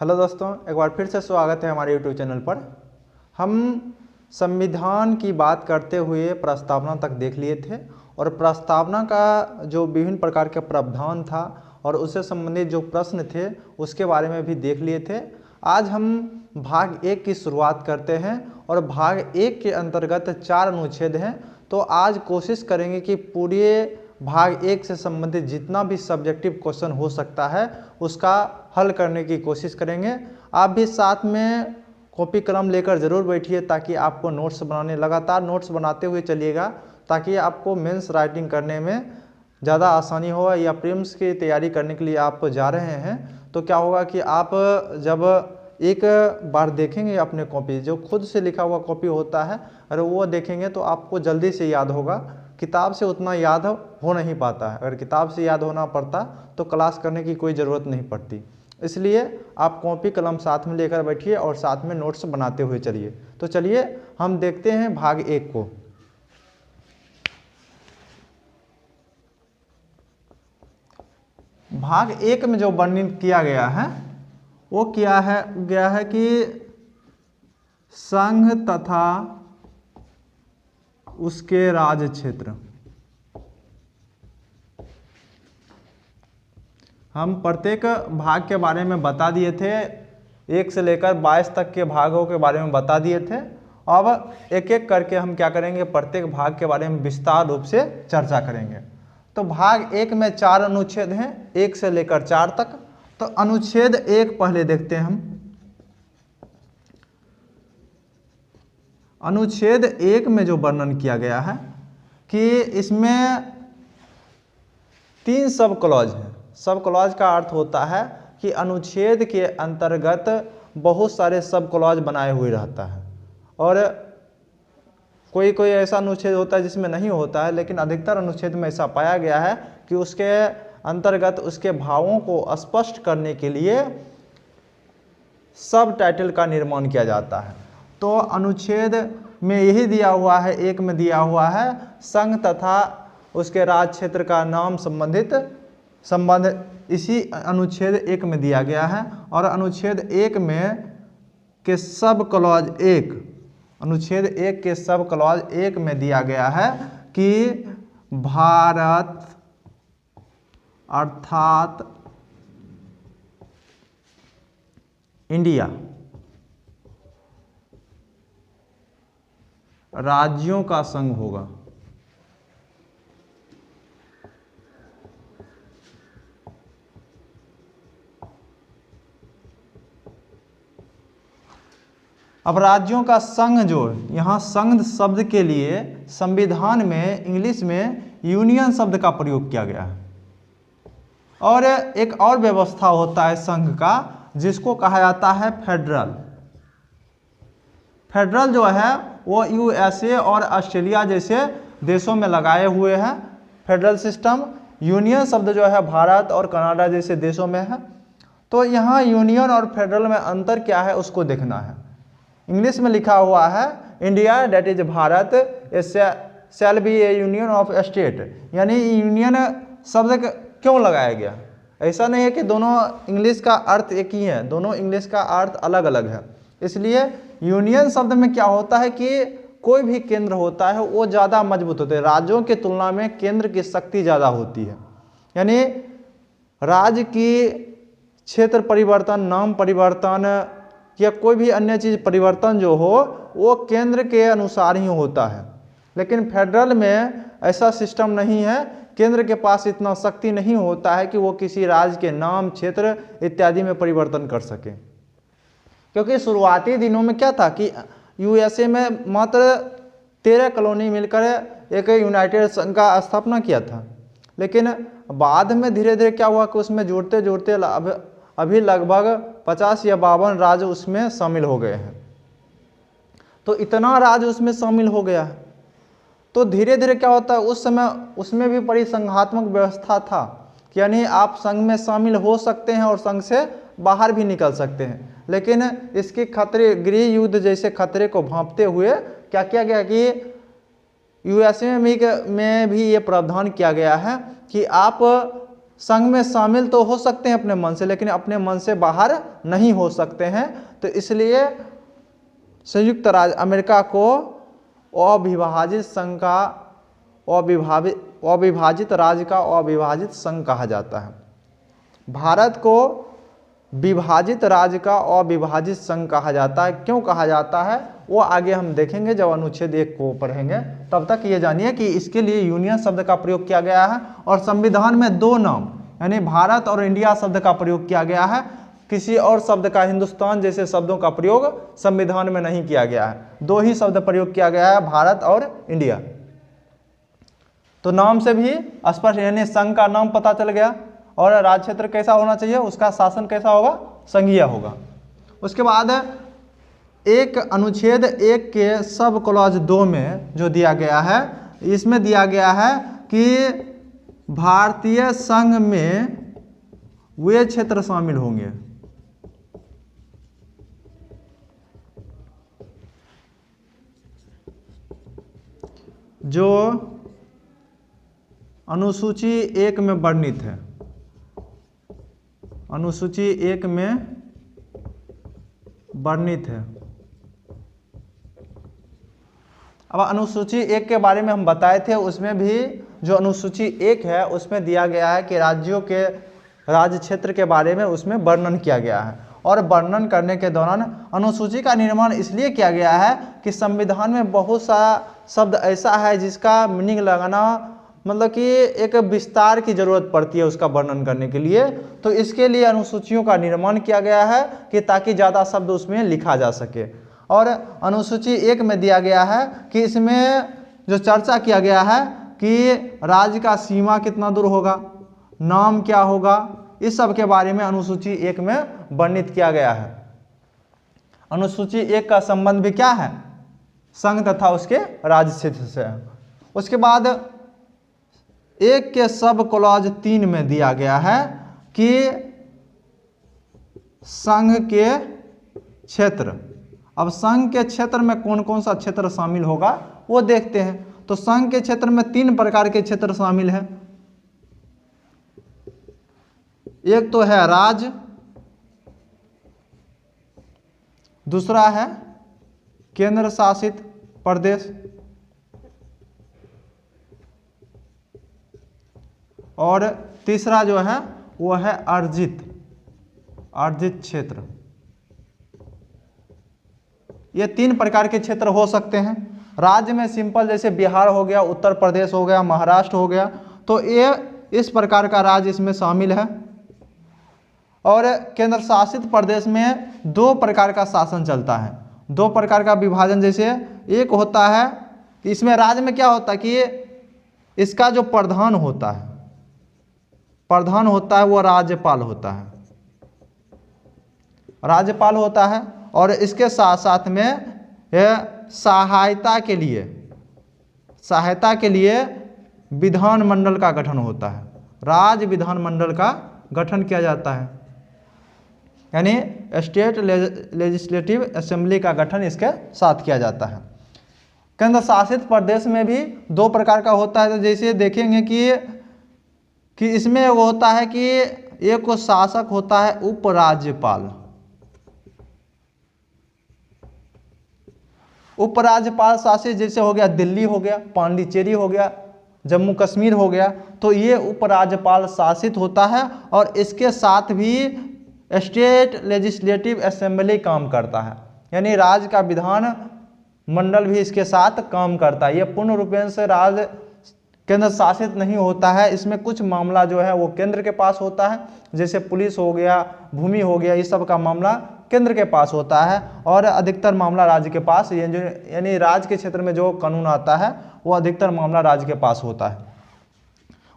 Hello दोस्तों, एक बार फिर से स्वागत है हमारे यूट्यूब चैनल पर। हम संविधान की बात करते हुए प्रस्तावना तक देख लिए थे और प्रस्तावना का जो विभिन्न प्रकार के प्रावधान था और उससे संबंधित जो प्रश्न थे उसके बारे में भी देख लिए थे। आज हम भाग 1 की शुरुआत करते हैं और भाग 1 के अंतर्गत 4 अनुच्छेद हैं। तो आज कोशिश करेंगे कि पूरे भाग 1 से संबंधित जितना भी सब्जेक्टिव क्वेश्चन हो सकता है उसका हल करने की कोशिश करेंगे। आप भी साथ में कॉपी कलम लेकर ज़रूर बैठिए ताकि आपको नोट्स बनाने लगातार नोट्स बनाते हुए चलिएगा, ताकि आपको मेंस राइटिंग करने में ज़्यादा आसानी हो। या प्रीलिम्स की तैयारी करने के लिए आप जा रहे हैं तो क्या होगा कि आप जब एक बार देखेंगे अपने कॉपी, जो खुद से लिखा हुआ कॉपी होता है, अगर वो देखेंगे तो आपको जल्दी से याद होगा। किताब से उतना याद हो नहीं पाता है। अगर किताब से याद होना पड़ता तो क्लास करने की कोई ज़रूरत नहीं पड़ती। इसलिए आप कॉपी कलम साथ में लेकर बैठिए और साथ में नोट्स बनाते हुए चलिए। तो चलिए हम देखते हैं भाग 1 को। भाग 1 में जो वर्णन किया गया है वो गया है कि संघ तथा उसके राज्य क्षेत्र। हम प्रत्येक भाग के बारे में बता दिए थे, 1 से लेकर 22 तक के भागों के बारे में बता दिए थे। अब एक एक करके हम क्या करेंगे, प्रत्येक भाग के बारे में विस्तार रूप से चर्चा करेंगे। तो भाग 1 में 4 अनुच्छेद हैं, 1 से लेकर 4 तक। तो अनुच्छेद 1 पहले देखते हैं हम। अनुच्छेद 1 में जो वर्णन किया गया है कि इसमें 3 सब क्लॉज हैं। सब क्लॉज का अर्थ होता है कि अनुच्छेद के अंतर्गत बहुत सारे सब क्लॉज बनाए हुए रहता है, और कोई कोई ऐसा अनुच्छेद होता है जिसमें नहीं होता है, लेकिन अधिकतर अनुच्छेद में ऐसा पाया गया है कि उसके अंतर्गत उसके भावों को स्पष्ट करने के लिए सब टाइटल का निर्माण किया जाता है। तो अनुच्छेद में यही दिया हुआ है, 1 में दिया हुआ है संघ तथा उसके राज्य क्षेत्र का नाम संबंध इसी अनुच्छेद 1 में दिया गया है। और अनुच्छेद 1 में के सब क्लॉज 1, अनुच्छेद 1 के सब क्लॉज 1 में दिया गया है कि भारत अर्थात इंडिया राज्यों का संघ होगा। अब राज्यों का संघ, जो यहाँ संघ शब्द के लिए संविधान में इंग्लिश में यूनियन शब्द का प्रयोग किया गया है। और एक और व्यवस्था होता है संघ का जिसको कहा जाता है फेडरल। फेडरल जो है वो यूएसए और ऑस्ट्रेलिया जैसे देशों में लगाए हुए हैं फेडरल सिस्टम। यूनियन शब्द जो है भारत और कनाडा जैसे देशों में है। तो यहाँ यूनियन और फेडरल में अंतर क्या है उसको देखना है। इंग्लिश में लिखा हुआ है India that is Bharat shall be A union of state, यानी यूनियन शब्द क्यों लगाया गया। ऐसा नहीं है कि दोनों इंग्लिश का अर्थ एक ही है, दोनों इंग्लिश का अर्थ अलग अलग है। इसलिए यूनियन शब्द में क्या होता है कि कोई भी केंद्र होता है वो ज़्यादा मजबूत होते हैं। राज्यों की तुलना में केंद्र की शक्ति ज़्यादा होती है। यानी राज्य की क्षेत्र परिवर्तन, नाम परिवर्तन या कोई भी अन्य चीज़ परिवर्तन जो हो वो केंद्र के अनुसार ही होता है। लेकिन फेडरल में ऐसा सिस्टम नहीं है, केंद्र के पास इतना शक्ति नहीं होता है कि वो किसी राज्य के नाम, क्षेत्र इत्यादि में परिवर्तन कर सके। क्योंकि शुरुआती दिनों में क्या था कि यूएसए में मात्र 13 कॉलोनी मिलकर एक यूनाइटेड संघ का स्थापना किया था। लेकिन बाद में धीरे धीरे क्या हुआ कि उसमें जुड़ते जुड़ते अभी लगभग 50 या 52 राज्य उसमें शामिल हो गए हैं। तो इतना राज्य उसमें शामिल हो गया है तो धीरे धीरे क्या होता है, उस समय उसमें भी बड़ी संघात्मक व्यवस्था था कि यानी आप संघ में शामिल हो सकते हैं और संघ से बाहर भी निकल सकते हैं। लेकिन इसके खतरे, गृह युद्ध जैसे खतरे को भांपते हुए क्या किया गया कि यूएसए में भी ये प्रावधान किया गया है कि आप संघ में शामिल तो हो सकते हैं अपने मन से, लेकिन अपने मन से बाहर नहीं हो सकते हैं। तो इसलिए संयुक्त राज्य अमेरिका को अविभाजित संघ का अविभाजित राज्य का अविभाजित संघ कहा जाता है। भारत को विभाजित राज्य का अविभाजित संघ कहा जाता है। क्यों कहा जाता है वो आगे हम देखेंगे जब अनुच्छेद 1 को पढ़ेंगे। तब तक ये जानिए कि इसके लिए यूनियन शब्द का प्रयोग किया गया है और संविधान में 2 नाम यानी भारत और इंडिया शब्द का प्रयोग किया गया है। किसी और शब्द का, हिंदुस्तान जैसे शब्दों का प्रयोग संविधान में नहीं किया गया है। 2 ही शब्द प्रयोग किया गया है, भारत और इंडिया। तो नाम से भी स्पष्ट, यानी संघ का नाम पता चल गया। और राज्य क्षेत्र कैसा होना चाहिए, उसका शासन कैसा होगा, संघीय होगा। उसके बाद एक अनुच्छेद 1 के सब क्लॉज 2 में जो दिया गया है, इसमें दिया गया है कि भारतीय संघ में वे क्षेत्र शामिल होंगे जो अनुसूची 1 में वर्णित है। अनुसूची 1 में वर्णित है। अब अनुसूची 1 के बारे में हम बताए थे, उसमें भी जो अनुसूची 1 है उसमें दिया गया है कि राज्यों के राज्य क्षेत्र के बारे में उसमें वर्णन किया गया है। और वर्णन करने के दौरान अनुसूची का निर्माण इसलिए किया गया है कि संविधान में बहुत सारा शब्द ऐसा है जिसका मीनिंग लगाना, मतलब कि एक विस्तार की जरूरत पड़ती है उसका वर्णन करने के लिए। तो इसके लिए अनुसूचियों का निर्माण किया गया है कि ताकि ज़्यादा शब्द उसमें लिखा जा सके। और अनुसूची 1 में दिया गया है कि इसमें जो चर्चा किया गया है कि राज्य का सीमा कितना दूर होगा, नाम क्या होगा, इस सब के बारे में अनुसूची 1 में वर्णित किया गया है। अनुसूची 1 का संबंध भी क्या है, संघ तथा उसके राज्य क्षेत्र से है। उसके बाद 1 के सब क्लॉज 3 में दिया गया है कि संघ के क्षेत्र। अब संघ के क्षेत्र में कौन कौन सा क्षेत्र शामिल होगा वो देखते हैं। तो संघ के क्षेत्र में 3 प्रकार के क्षेत्र शामिल हैं। एक तो है राज्य, दूसरा है केंद्र शासित प्रदेश, और तीसरा जो है वो है अर्जित क्षेत्र। ये 3 प्रकार के क्षेत्र हो सकते हैं। राज्य में सिंपल जैसे बिहार हो गया, उत्तर प्रदेश हो गया, महाराष्ट्र हो गया, तो ये इस प्रकार का राज्य इसमें शामिल है। और केंद्र शासित प्रदेश में 2 प्रकार का शासन चलता है, 2 प्रकार का विभाजन। जैसे एक होता है कि इसमें राज्य में क्या होता है कि इसका जो प्रधान होता है वो राज्यपाल होता है, और इसके साथ साथ में सहायता के लिए विधानमंडल का गठन होता है, राज्य विधानमंडल का गठन किया जाता है, यानी स्टेट लेजिस्लेटिव असेंबली का गठन इसके साथ किया जाता है। केंद्र शासित प्रदेश में भी 2 प्रकार का होता है। तो जैसे देखेंगे कि इसमें वो होता है कि एक को शासक होता है उपराज्यपाल। उपराज्यपाल शासित जैसे हो गया दिल्ली हो गया, पांडिचेरी हो गया, जम्मू कश्मीर हो गया, तो ये उपराज्यपाल शासित होता है। और इसके साथ भी स्टेट लेजिस्लेटिव असेंबली काम करता है, यानी राज्य का विधान मंडल भी इसके साथ काम करता है। ये पूर्ण रूपेण से राज्य केंद्र शासित नहीं होता है। इसमें कुछ मामला जो है वो केंद्र के पास होता है, जैसे पुलिस हो गया, भूमि हो गया, इस सब का मामला केंद्र के पास होता है, और अधिकतर मामला राज्य के पास, ये जो यानी राज्य के क्षेत्र में जो कानून आता है वो अधिकतर मामला राज्य के पास होता है।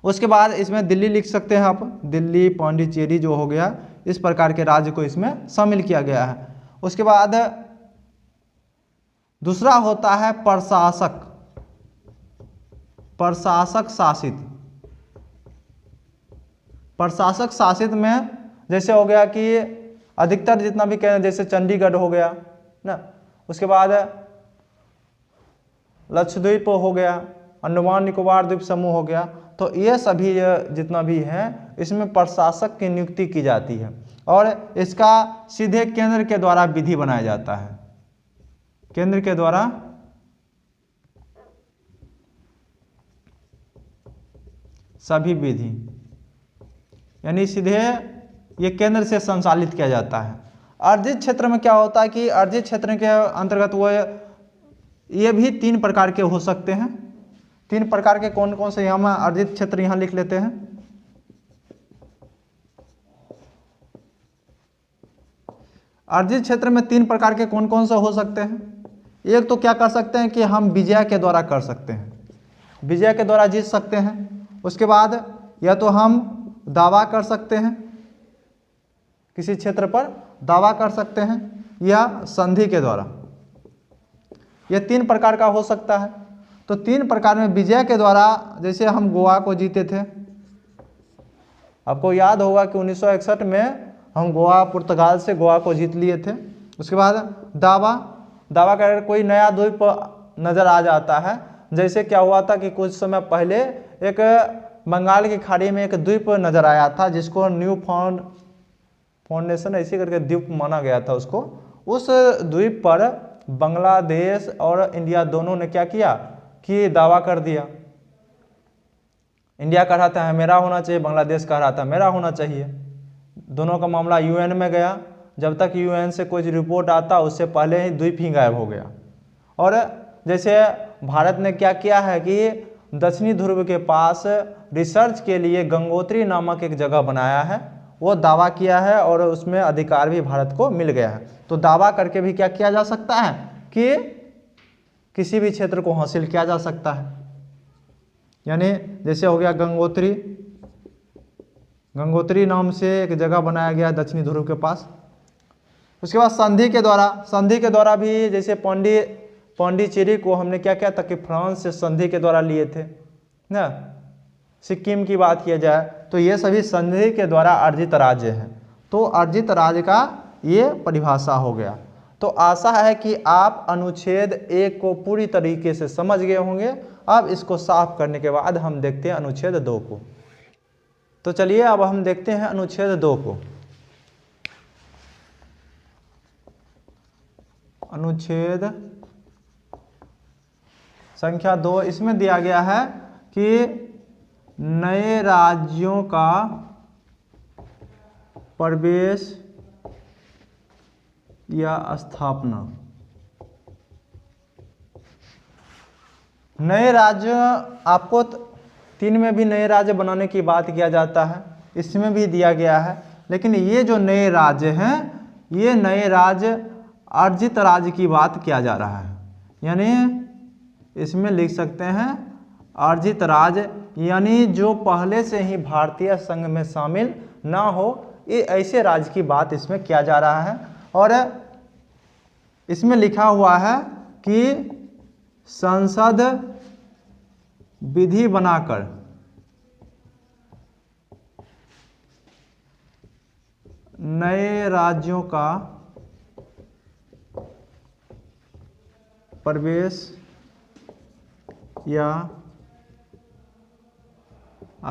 उसके बाद इसमें दिल्ली लिख सकते हैं आप, दिल्ली, पांडिचेरी जो हो गया, इस प्रकार के राज्य को इसमें शामिल किया गया है। उसके बाद दूसरा होता है प्रशासक शासित। प्रशासक शासित में जैसे हो गया कि अधिकतर जितना भी कहें, जैसे चंडीगढ़ हो गया ना, उसके बाद लक्षद्वीप हो गया, अंडमान निकोबार द्वीप समूह हो गया, तो ये सभी जितना भी है इसमें प्रशासक की नियुक्ति की जाती है और इसका सीधे केंद्र के द्वारा विधि बनाया जाता है। केंद्र के द्वारा सभी विधि, यानी सीधे ये केंद्र से संचालित किया जाता है। अर्जित क्षेत्र में क्या होता है कि अर्जित क्षेत्र के अंतर्गत वो ये भी 3 प्रकार के हो सकते हैं। 3 प्रकार के कौन कौन से, हम अर्जित क्षेत्र यहाँ लिख लेते हैं। अर्जित क्षेत्र में 3 प्रकार के कौन कौन से हो सकते हैं। एक तो क्या कर सकते हैं कि हम विजय के द्वारा कर सकते हैं, विजय के द्वारा जीत सकते हैं। उसके बाद या तो हम दावा कर सकते हैं, किसी क्षेत्र पर दावा कर सकते हैं, या संधि के द्वारा। यह 3 प्रकार का हो सकता है। तो 3 प्रकार में विजय के द्वारा, जैसे हम गोवा को जीते थे, आपको याद होगा कि 1961 में हम गोवा, पुर्तगाल से गोवा को जीत लिए थे। उसके बाद दावा कर कोई नया द्वीप नज़र आ जाता है। जैसे क्या हुआ था कि कुछ समय पहले एक बंगाल की खाड़ी में एक द्वीप नज़र आया था जिसको न्यू फाउंडेशन ऐसे करके द्वीप माना गया था उसको। उस द्वीप पर बांग्लादेश और इंडिया दोनों ने क्या किया कि दावा कर दिया। इंडिया कह रहा था मेरा होना चाहिए, बांग्लादेश कह रहा था मेरा होना चाहिए। दोनों का मामला यूएन में गया। जब तक यूएन से कोई रिपोर्ट आता उससे पहले ही द्वीप ही गायब हो गया। और जैसे भारत ने क्या किया है कि दक्षिणी ध्रुव के पास रिसर्च के लिए गंगोत्री नामक एक जगह बनाया है, वो दावा किया है और उसमें अधिकार भी भारत को मिल गया है। तो दावा करके भी क्या किया जा सकता है कि किसी भी क्षेत्र को हासिल किया जा सकता है। यानी जैसे हो गया गंगोत्री नाम से एक जगह बनाया गया दक्षिणी ध्रुव के पास। उसके बाद संधि के द्वारा भी, जैसे पांडिचेरी को हमने क्या किया था कि फ्रांस से संधि के द्वारा लिए थे ना। सिक्किम की बात किया जाए तो ये सभी संधि के द्वारा अर्जित राज्य हैं। तो अर्जित राज्य का ये परिभाषा हो गया। तो आशा है कि आप अनुच्छेद 1 को पूरी तरीके से समझ गए होंगे। अब इसको साफ करने के बाद हम देखते हैं अनुच्छेद 2 को। तो चलिए अब हम देखते हैं अनुच्छेद 2 को। अनुच्छेद संख्या 2, इसमें दिया गया है कि नए राज्यों का प्रवेश या स्थापना। नए राज्य, आपको 3 में भी नए राज्य बनाने की बात किया जाता है, इसमें भी दिया गया है। लेकिन ये जो नए राज्य हैं, ये नए राज्य अर्जित राज्य की बात किया जा रहा है। यानी इसमें लिख सकते हैं अर्जित राज्य, यानी जो पहले से ही भारतीय संघ में शामिल ना हो, ये ऐसे राज्य की बात इसमें किया जा रहा है। और इसमें लिखा हुआ है कि संसद विधि बनाकर नए राज्यों का प्रवेश या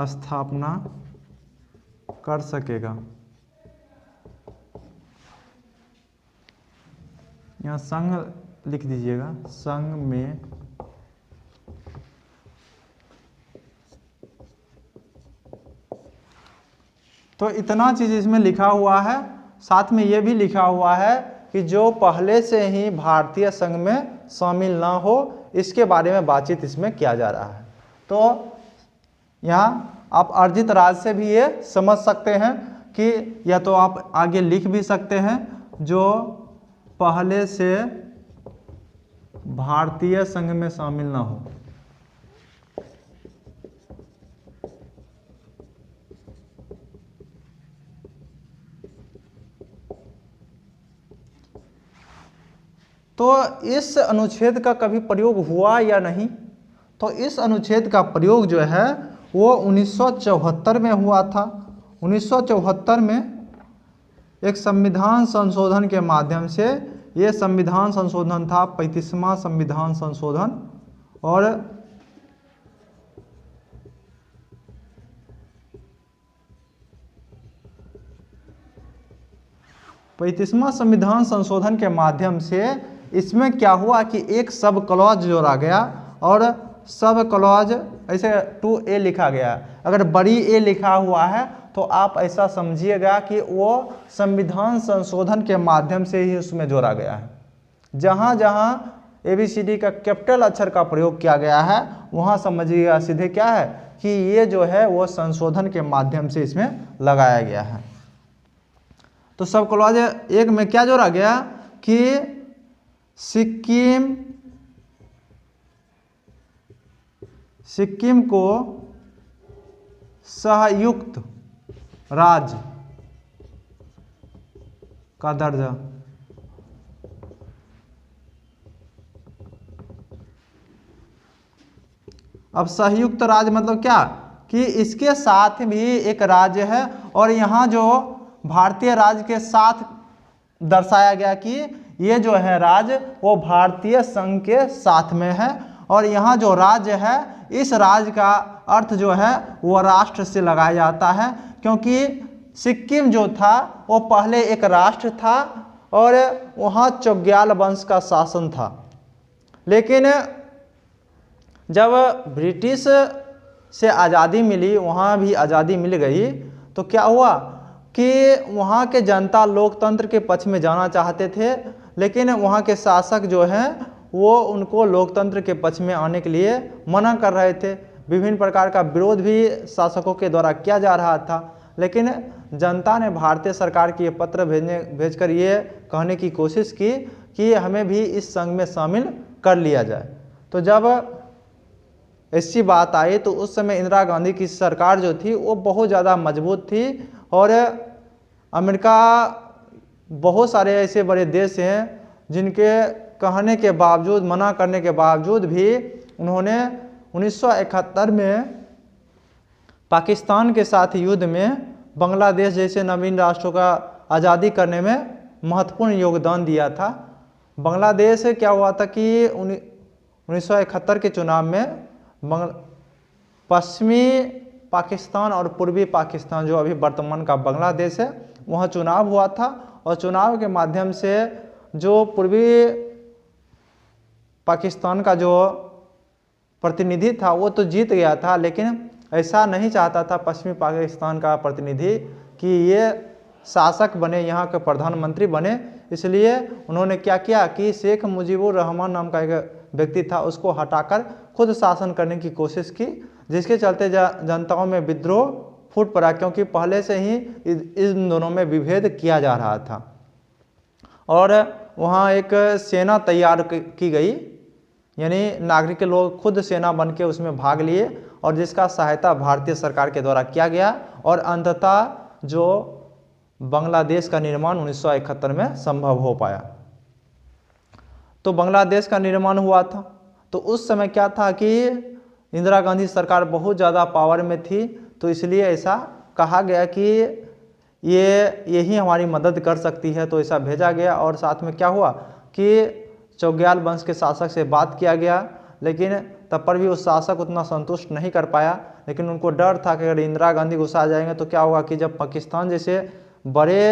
स्थापना कर सकेगा। यहाँ संघ लिख दीजिएगा, संघ में तो इतना चीज इसमें लिखा हुआ है। साथ में ये भी लिखा हुआ है कि जो पहले से ही भारतीय संघ में शामिल ना हो, इसके बारे में बातचीत इसमें किया जा रहा है। तो यहाँ आप अर्जित राज्य से भी ये समझ सकते हैं कि या तो आप आगे लिख भी सकते हैं जो पहले से भारतीय संघ में शामिल ना हो। तो इस अनुच्छेद का कभी प्रयोग हुआ या नहीं? तो इस अनुच्छेद का प्रयोग जो है वो 1974 में हुआ था। 1974 में एक संविधान संशोधन के माध्यम से, ये संविधान संशोधन था 35वां संविधान संशोधन, और 35वां संविधान संशोधन के माध्यम से इसमें क्या हुआ कि एक सब क्लॉज जोड़ा गया और सब क्लॉज ऐसे 2A लिखा गया। अगर बड़ी ए लिखा हुआ है तो आप ऐसा समझिएगा कि वो संविधान संशोधन के माध्यम से ही उसमें जोड़ा गया है। जहाँ जहाँ ABCD का कैपिटल अक्षर का प्रयोग किया गया है वहाँ समझिएगा सीधे क्या है कि ये जो है वो संशोधन के माध्यम से इसमें लगाया गया है। तो सब क्लॉज एक में क्या जोड़ा गया कि सिक्किम को संयुक्त राज्य का दर्जा। अब संयुक्त राज्य मतलब क्या कि इसके साथ भी एक राज्य है और यहाँ जो भारतीय राज्य के साथ दर्शाया गया कि ये जो है राज्य वो भारतीय संघ के साथ में है और यहाँ जो राज्य है इस राज्य का अर्थ जो है वो राष्ट्र से लगाया जाता है, क्योंकि सिक्किम जो था वो पहले एक राष्ट्र था और वहाँ चोग्याल वंश का शासन था। लेकिन जब ब्रिटिश से आज़ादी मिली, वहाँ भी आज़ादी मिल गई, तो क्या हुआ कि वहाँ के जनता लोकतंत्र के पक्ष में जाना चाहते थे, लेकिन वहाँ के शासक जो हैं वो उनको लोकतंत्र के पक्ष में आने के लिए मना कर रहे थे। विभिन्न प्रकार का विरोध भी शासकों के द्वारा किया जा रहा था, लेकिन जनता ने भारतीय सरकार की ये पत्र भेजकर ये कहने की कोशिश की कि हमें भी इस संघ में शामिल कर लिया जाए। तो जब ऐसी बात आई तो उस समय इंदिरा गांधी की सरकार जो थी वो बहुत ज़्यादा मजबूत थी और अमेरिका, बहुत सारे ऐसे बड़े देश हैं जिनके कहने के बावजूद, मना करने के बावजूद भी उन्होंने 1971 में पाकिस्तान के साथ युद्ध में बांग्लादेश जैसे नवीन राष्ट्रों का आज़ादी करने में महत्वपूर्ण योगदान दिया था। बांग्लादेश क्या हुआ था कि 1971 के चुनाव में पश्चिमी पाकिस्तान और पूर्वी पाकिस्तान जो अभी वर्तमान का बांग्लादेश है वहाँ चुनाव हुआ था और चुनाव के माध्यम से जो पूर्वी पाकिस्तान का जो प्रतिनिधि था वो तो जीत गया था, लेकिन ऐसा नहीं चाहता था पश्चिमी पाकिस्तान का प्रतिनिधि कि ये शासक बने, यहाँ के प्रधानमंत्री बने। इसलिए उन्होंने क्या किया कि शेख मुजीबुर रहमान नाम का एक व्यक्ति था उसको हटाकर खुद शासन करने की कोशिश की, जिसके चलते जनताओं में विद्रोह फूट पड़ा, क्योंकि पहले से ही इन दोनों में विभेद किया जा रहा था। और वहाँ एक सेना तैयार की गई, यानी नागरिक लोग खुद सेना बन के उसमें भाग लिए और जिसका सहायता भारतीय सरकार के द्वारा किया गया और अंततः जो बांग्लादेश का निर्माण 1971 में संभव हो पाया। तो बांग्लादेश का निर्माण हुआ था। तो उस समय क्या था कि इंदिरा गांधी सरकार बहुत ज़्यादा पावर में थी, तो इसलिए ऐसा कहा गया कि यही हमारी मदद कर सकती है, तो ऐसा भेजा गया। और साथ में क्या हुआ कि चोग्याल वंश के शासक से बात किया गया, लेकिन तब पर भी उस शासक उतना संतुष्ट नहीं कर पाया। लेकिन उनको डर था कि अगर इंदिरा गांधी गुस्सा आ जाएंगे तो क्या होगा कि जब पाकिस्तान जैसे बड़े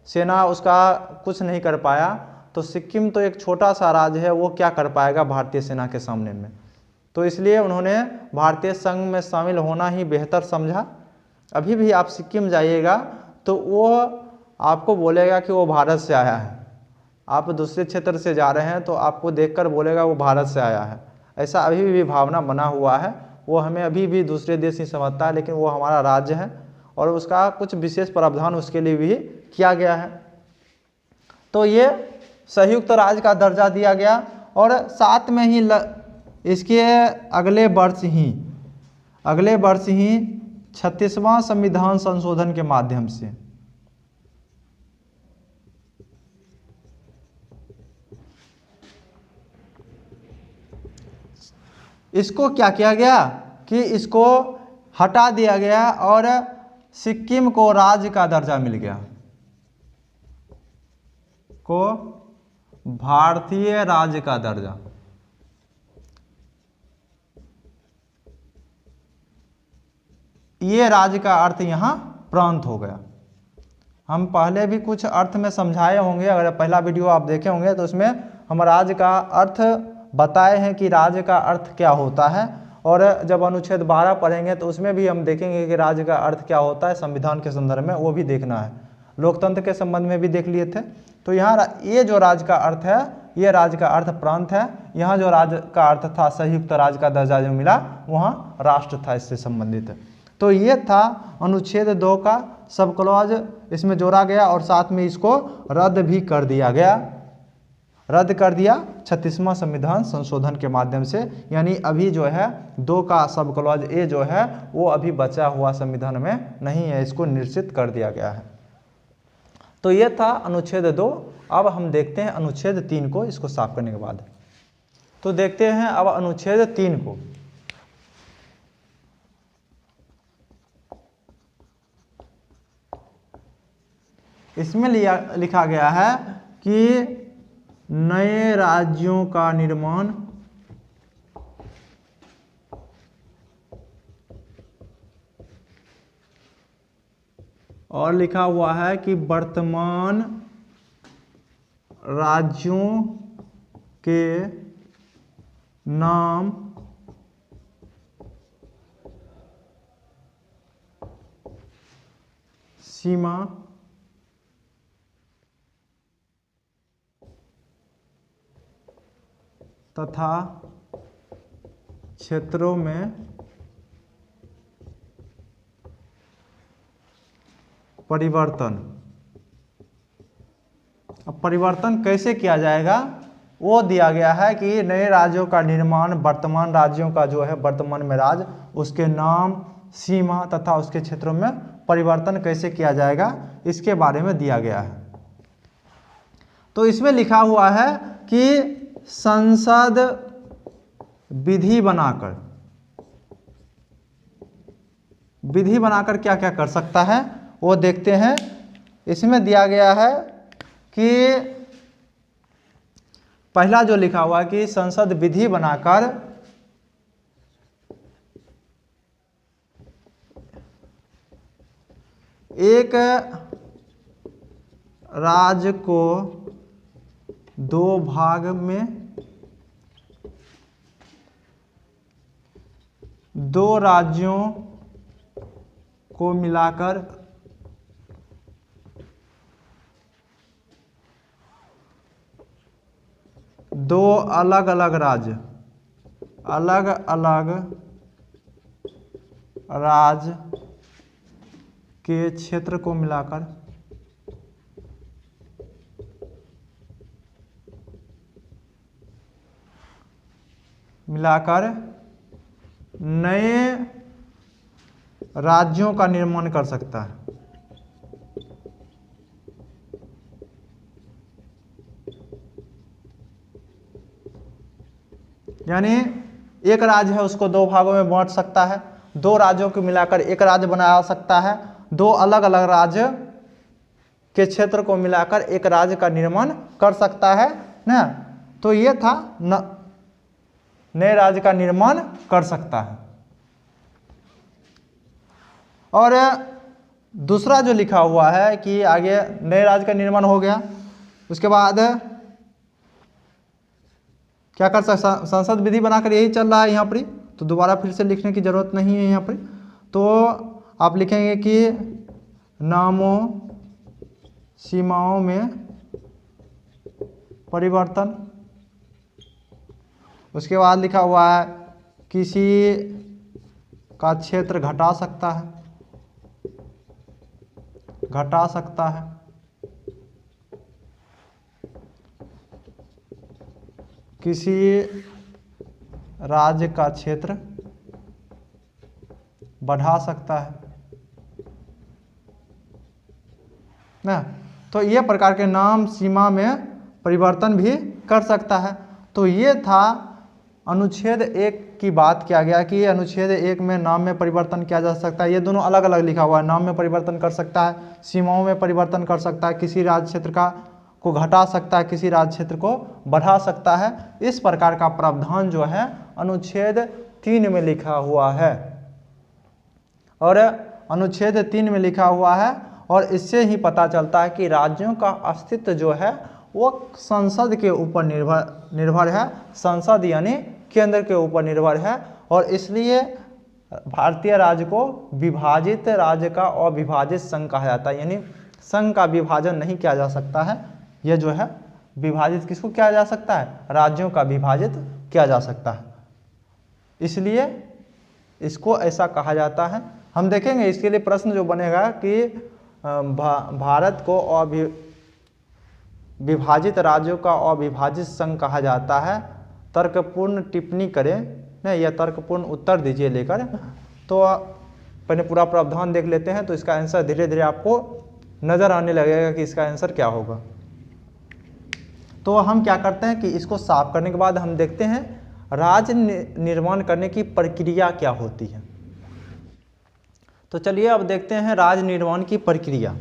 सेना उसका कुछ नहीं कर पाया तो सिक्किम तो एक छोटा सा राज्य है, वो क्या कर पाएगा भारतीय सेना के सामने में। तो इसलिए उन्होंने भारतीय संघ में शामिल होना ही बेहतर समझा। अभी भी आप सिक्किम जाइएगा तो वो आपको बोलेगा कि वो भारत से आया है, आप दूसरे क्षेत्र से जा रहे हैं तो आपको देखकर बोलेगा वो भारत से आया है। ऐसा अभी भी भावना बना हुआ है। वो हमें अभी भी दूसरे देश ही समझता है, लेकिन वो हमारा राज्य है और उसका कुछ विशेष प्रावधान उसके लिए भी किया गया है। तो ये संयुक्त राज्य का दर्जा दिया गया और साथ में ही इसके अगले वर्ष ही 36वां संविधान संशोधन के माध्यम से इसको क्या किया गया कि इसको हटा दिया गया और सिक्किम को राज्य का दर्जा मिल गया, को भारतीय राज्य का दर्जा। ये राज्य का अर्थ यहाँ प्रांत हो गया। हम पहले भी कुछ अर्थ में समझाए होंगे, अगर पहला वीडियो आप देखे होंगे तो उसमें हम राज्य का अर्थ बताए हैं कि राज्य का अर्थ क्या होता है। और जब अनुच्छेद 12 पढ़ेंगे तो उसमें भी हम देखेंगे कि राज्य का अर्थ क्या होता है संविधान के संदर्भ में, वो भी देखना है। लोकतंत्र के संबंध में भी देख लिए थे। तो यहाँ ये जो राज्य का अर्थ है, ये राज्य का अर्थ प्रांत है। यहाँ जो राज्य का अर्थ था संयुक्त राज्य का दर्जा जो मिला, वहाँ राष्ट्र था इससे संबंधित। तो ये था अनुच्छेद 2 का सब क्लॉज इसमें जोड़ा गया और साथ में इसको रद्द भी कर दिया गया, रद्द कर दिया 36वां संविधान संशोधन के माध्यम से। यानी अभी जो है 2 का सब क्लॉज ए जो है वो अभी बचा हुआ संविधान में नहीं है, इसको निश्चित कर दिया गया है। तो ये था अनुच्छेद 2। अब हम देखते हैं अनुच्छेद 3 को, इसको साफ करने के बाद। तो देखते हैं अब अनुच्छेद 3 को। इसमें लिखा गया है कि नए राज्यों का निर्माण और लिखा हुआ है कि वर्तमान राज्यों के नाम सीमा तथा क्षेत्रों में परिवर्तन। अब परिवर्तन कैसे किया जाएगा वो दिया गया है कि नए राज्यों का निर्माण वर्तमान राज्यों का जो है वर्तमान में राज्य, उसके नाम, सीमा तथा उसके क्षेत्रों में परिवर्तन कैसे किया जाएगा इसके बारे में दिया गया है। तो इसमें लिखा हुआ है कि संसद विधि बनाकर क्या क्या कर सकता है वो देखते हैं। इसमें दिया गया है कि पहला जो लिखा हुआ है कि संसद विधि बनाकर एक राज्य को 2 भाग में 2 राज्यों को मिलाकर दो अलग अलग राज्य के क्षेत्र को मिलाकर नए राज्यों का निर्माण कर सकता है। यानी एक राज्य है उसको 2 भागों में बांट सकता है, 2 राज्यों को मिलाकर एक राज्य बना सकता है, 2 अलग अलग राज्य के क्षेत्र को मिलाकर एक राज्य का निर्माण कर सकता है ना। तो ये था नए राज्य का निर्माण कर सकता है। और दूसरा जो लिखा हुआ है कि आगे नए राज्य का निर्माण हो गया, उसके बाद क्या कर सकता, संसद विधि बनाकर यही चल रहा है यहाँ पर, तो दोबारा फिर से लिखने की जरूरत नहीं है यहाँ पर। तो आप लिखेंगे कि नामों सीमाओं में परिवर्तन। उसके बाद लिखा हुआ है किसी का क्षेत्र घटा सकता है, किसी राज्य का क्षेत्र बढ़ा सकता है ना। तो ये प्रकार के नाम सीमा में परिवर्तन भी कर सकता है। तो ये था अनुच्छेद 1 की बात किया गया कि अनुच्छेद 1 में नाम में परिवर्तन किया जा सकता है। ये दोनों अलग अलग लिखा हुआ है, नाम में परिवर्तन कर सकता है, सीमाओं में परिवर्तन कर सकता है, किसी राज्य क्षेत्र को घटा सकता है, किसी राज्य क्षेत्र को बढ़ा सकता है। इस प्रकार का प्रावधान जो है अनुच्छेद 3 में लिखा हुआ है। और अनुच्छेद 3 में लिखा हुआ है और इससे ही पता चलता है कि राज्यों का अस्तित्व जो है वो संसद के ऊपर निर्भर है, संसद यानी केंद्र के ऊपर निर्भर है। और इसलिए भारतीय राज्य को विभाजित राज्य का अविभाजित संघ कहा जाता है, यानी संघ का विभाजन नहीं किया जा सकता है। यह जो है विभाजित किसको किया जा सकता है, राज्यों का विभाजित किया जा सकता है, इसलिए इसको ऐसा कहा जाता है। हम देखेंगे इसके लिए प्रश्न जो बनेगा कि भारत को विभाजित राज्यों का अविभाजित संघ कहा जाता है, तर्कपूर्ण टिप्पणी करें नहीं या तर्कपूर्ण उत्तर दीजिए लेकर। तो पहले पूरा प्रावधान देख लेते हैं, तो इसका आंसर धीरे धीरे आपको नजर आने लगेगा कि इसका आंसर क्या होगा। तो हम क्या करते हैं कि इसको साफ करने के बाद हम देखते हैं राज्य निर्माण करने की प्रक्रिया क्या होती है। तो चलिए अब देखते हैं राज्य निर्माण की प्रक्रिया।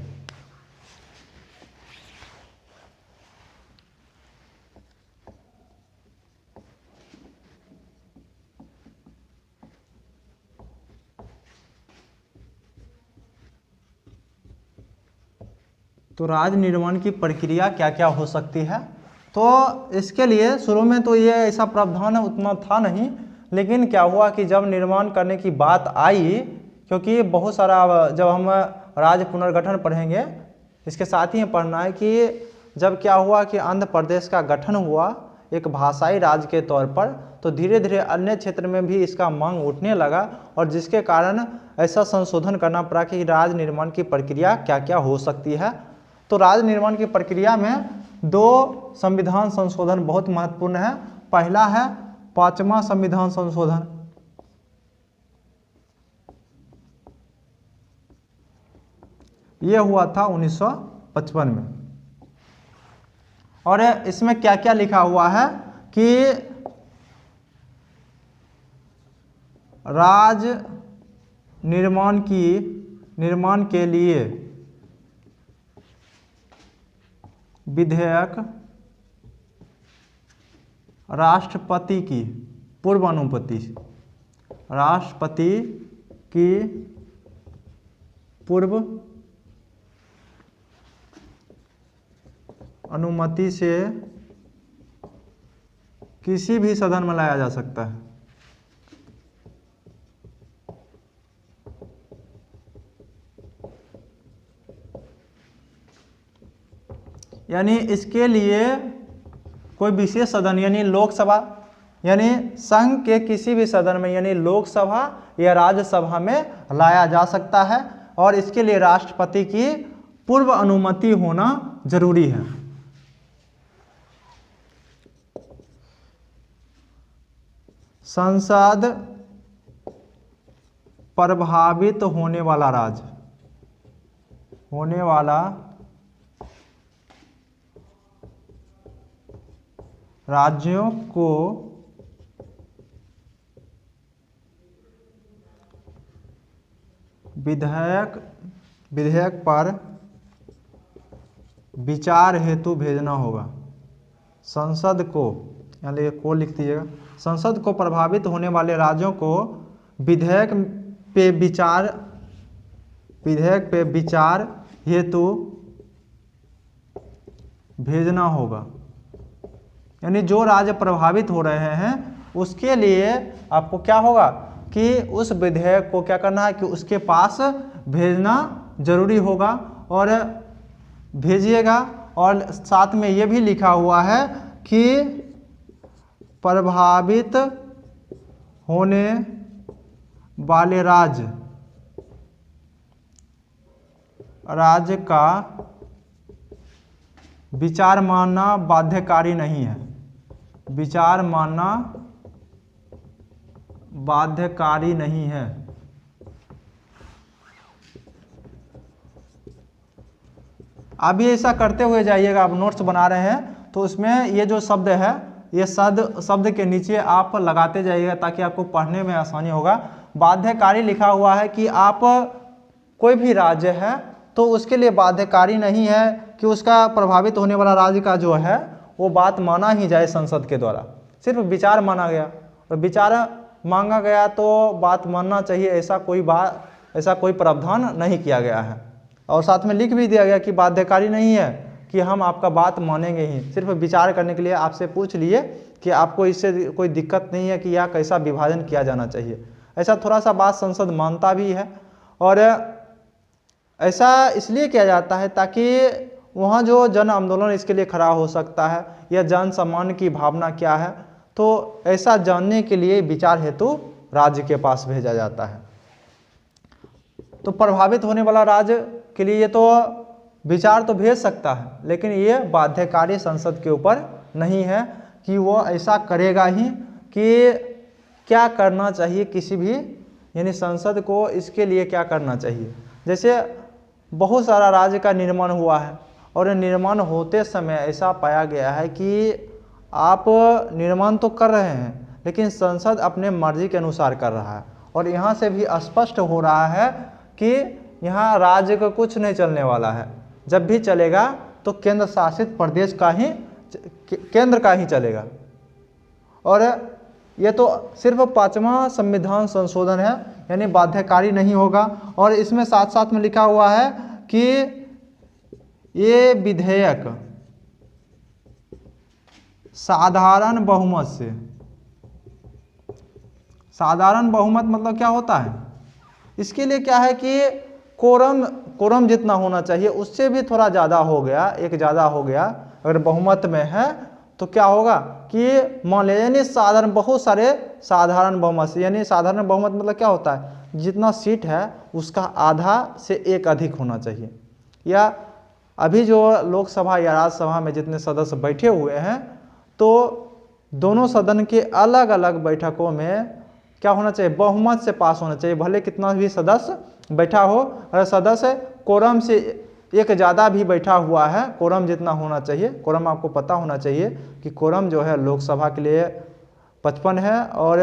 तो राज्य निर्माण की प्रक्रिया क्या क्या हो सकती है। तो इसके लिए शुरू में तो ये ऐसा प्रावधान उतना था नहीं, लेकिन क्या हुआ कि जब निर्माण करने की बात आई, क्योंकि बहुत सारा जब हम राज्य पुनर्गठन पढ़ेंगे इसके साथ ही पढ़ना है कि जब क्या हुआ कि आंध्र प्रदेश का गठन हुआ एक भाषाई राज्य के तौर पर, तो धीरे धीरे अन्य क्षेत्र में भी इसका मांग उठने लगा, और जिसके कारण ऐसा संशोधन करना पड़ा कि राज्य निर्माण की प्रक्रिया क्या क्या हो सकती है। तो राज्य निर्माण की प्रक्रिया में दो संविधान संशोधन बहुत महत्वपूर्ण है। पहला है 5वां संविधान संशोधन, यह हुआ था 1955 में, और इसमें क्या क्या लिखा हुआ है कि राज्य निर्माण के लिए विधेयक राष्ट्रपति की पूर्व अनुमति, राष्ट्रपति की पूर्व अनुमति से किसी भी सदन में लाया जा सकता है। यानी इसके लिए कोई विशेष सदन यानी लोकसभा, यानी संघ के किसी भी सदन में यानी लोकसभा या राज्यसभा में लाया जा सकता है, और इसके लिए राष्ट्रपति की पूर्व अनुमति होना जरूरी है। संसद प्रभावित होने वाला राज्यों को विधेयक पर विचार हेतु भेजना होगा। संसद को, यानी को लिख दीजिएगा, संसद को प्रभावित होने वाले राज्यों को विधेयक पे विचार हेतु भेजना होगा। यानी जो राज्य प्रभावित हो रहे हैं उसके लिए आपको क्या होगा कि उस विधेयक को क्या करना है कि उसके पास भेजना जरूरी होगा, और भेजिएगा। और साथ में ये भी लिखा हुआ है कि प्रभावित होने वाले राज्य का विचार मानना बाध्यकारी नहीं है। विचार मानना बाध्यकारी नहीं है। आप ये ऐसा करते हुए जाइएगा, आप नोट्स बना रहे हैं तो उसमें ये जो शब्द है ये शब्द के नीचे आप लगाते जाइएगा ताकि आपको पढ़ने में आसानी होगा। बाध्यकारी लिखा हुआ है कि आप कोई भी राज्य है तो उसके लिए बाध्यकारी नहीं है कि उसका प्रभावित होने वाला राज्य का जो है वो बात माना ही जाए संसद के द्वारा। सिर्फ विचार माना गया और विचार मांगा गया तो बात मानना चाहिए, ऐसा कोई प्रावधान नहीं किया गया है। और साथ में लिख भी दिया गया कि बाध्यकारी नहीं है कि हम आपका बात मानेंगे ही, सिर्फ विचार करने के लिए आपसे पूछ लिए कि आपको इससे कोई दिक्कत नहीं है कि यह कैसा विभाजन किया जाना चाहिए। ऐसा थोड़ा सा बात संसद मानता भी है, और ऐसा इसलिए किया जाता है ताकि वहाँ जो जन आंदोलन इसके लिए खड़ा हो सकता है या जन सम्मान की भावना क्या है, तो ऐसा जानने के लिए विचार हेतु राज्य के पास भेजा जाता है। तो प्रभावित होने वाला राज्य के लिए ये तो विचार तो भेज सकता है, लेकिन ये बाध्यकारी संसद के ऊपर नहीं है कि वो ऐसा करेगा ही कि क्या करना चाहिए किसी भी, यानी संसद को इसके लिए क्या करना चाहिए। जैसे बहुत सारा राज्य का निर्माण हुआ है और निर्माण होते समय ऐसा पाया गया है कि आप निर्माण तो कर रहे हैं लेकिन संसद अपने मर्जी के अनुसार कर रहा है, और यहाँ से भी स्पष्ट हो रहा है कि यहाँ राज्य का कुछ नहीं चलने वाला है। जब भी चलेगा तो केंद्र शासित प्रदेश का ही, केंद्र का ही चलेगा। और ये तो सिर्फ 5वां संविधान संशोधन है, यानी बाध्यकारी नहीं होगा। और इसमें साथ साथ में लिखा हुआ है कि ये विधेयक साधारण बहुमत से, साधारण बहुमत मतलब क्या होता है, इसके लिए क्या है कि कोरम जितना होना चाहिए उससे भी थोड़ा ज़्यादा हो गया, एक ज़्यादा हो गया अगर बहुमत में है तो क्या होगा कि मान लीजिए, यानी साधारण, बहुत सारे साधारण बहुमत से, यानी साधारण बहुमत मतलब क्या होता है, जितना सीट है उसका आधा से एक अधिक होना चाहिए। या अभी जो लोकसभा या राज्यसभा में जितने सदस्य बैठे हुए हैं, तो दोनों सदन के अलग अलग बैठकों में क्या होना चाहिए, बहुमत से पास होना चाहिए, भले कितना भी सदस्य बैठा हो। अगर सदस्य कोरम से एक ज़्यादा भी बैठा हुआ है, कोरम जितना होना चाहिए, कोरम आपको पता होना चाहिए कि कोरम जो है लोकसभा के लिए 55 है और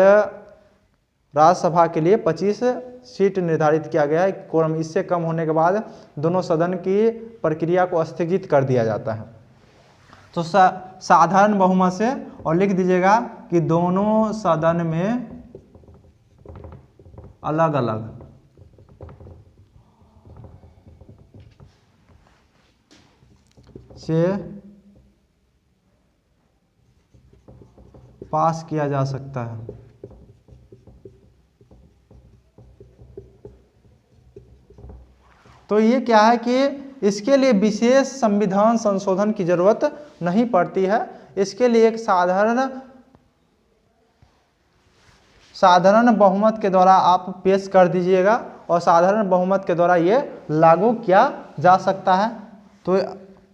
राज्यसभा के लिए 25 सीट निर्धारित किया गया है। कोरम इससे कम होने के बाद दोनों सदन की प्रक्रिया को स्थगित कर दिया जाता है। तो साधारण बहुमत से, और लिख दीजिएगा कि दोनों सदन में अलग अलग से पास किया जा सकता है। तो ये क्या है कि इसके लिए विशेष संविधान संशोधन की जरूरत नहीं पड़ती है। इसके लिए एक साधारण बहुमत के द्वारा आप पेश कर दीजिएगा और साधारण बहुमत के द्वारा ये लागू किया जा सकता है। तो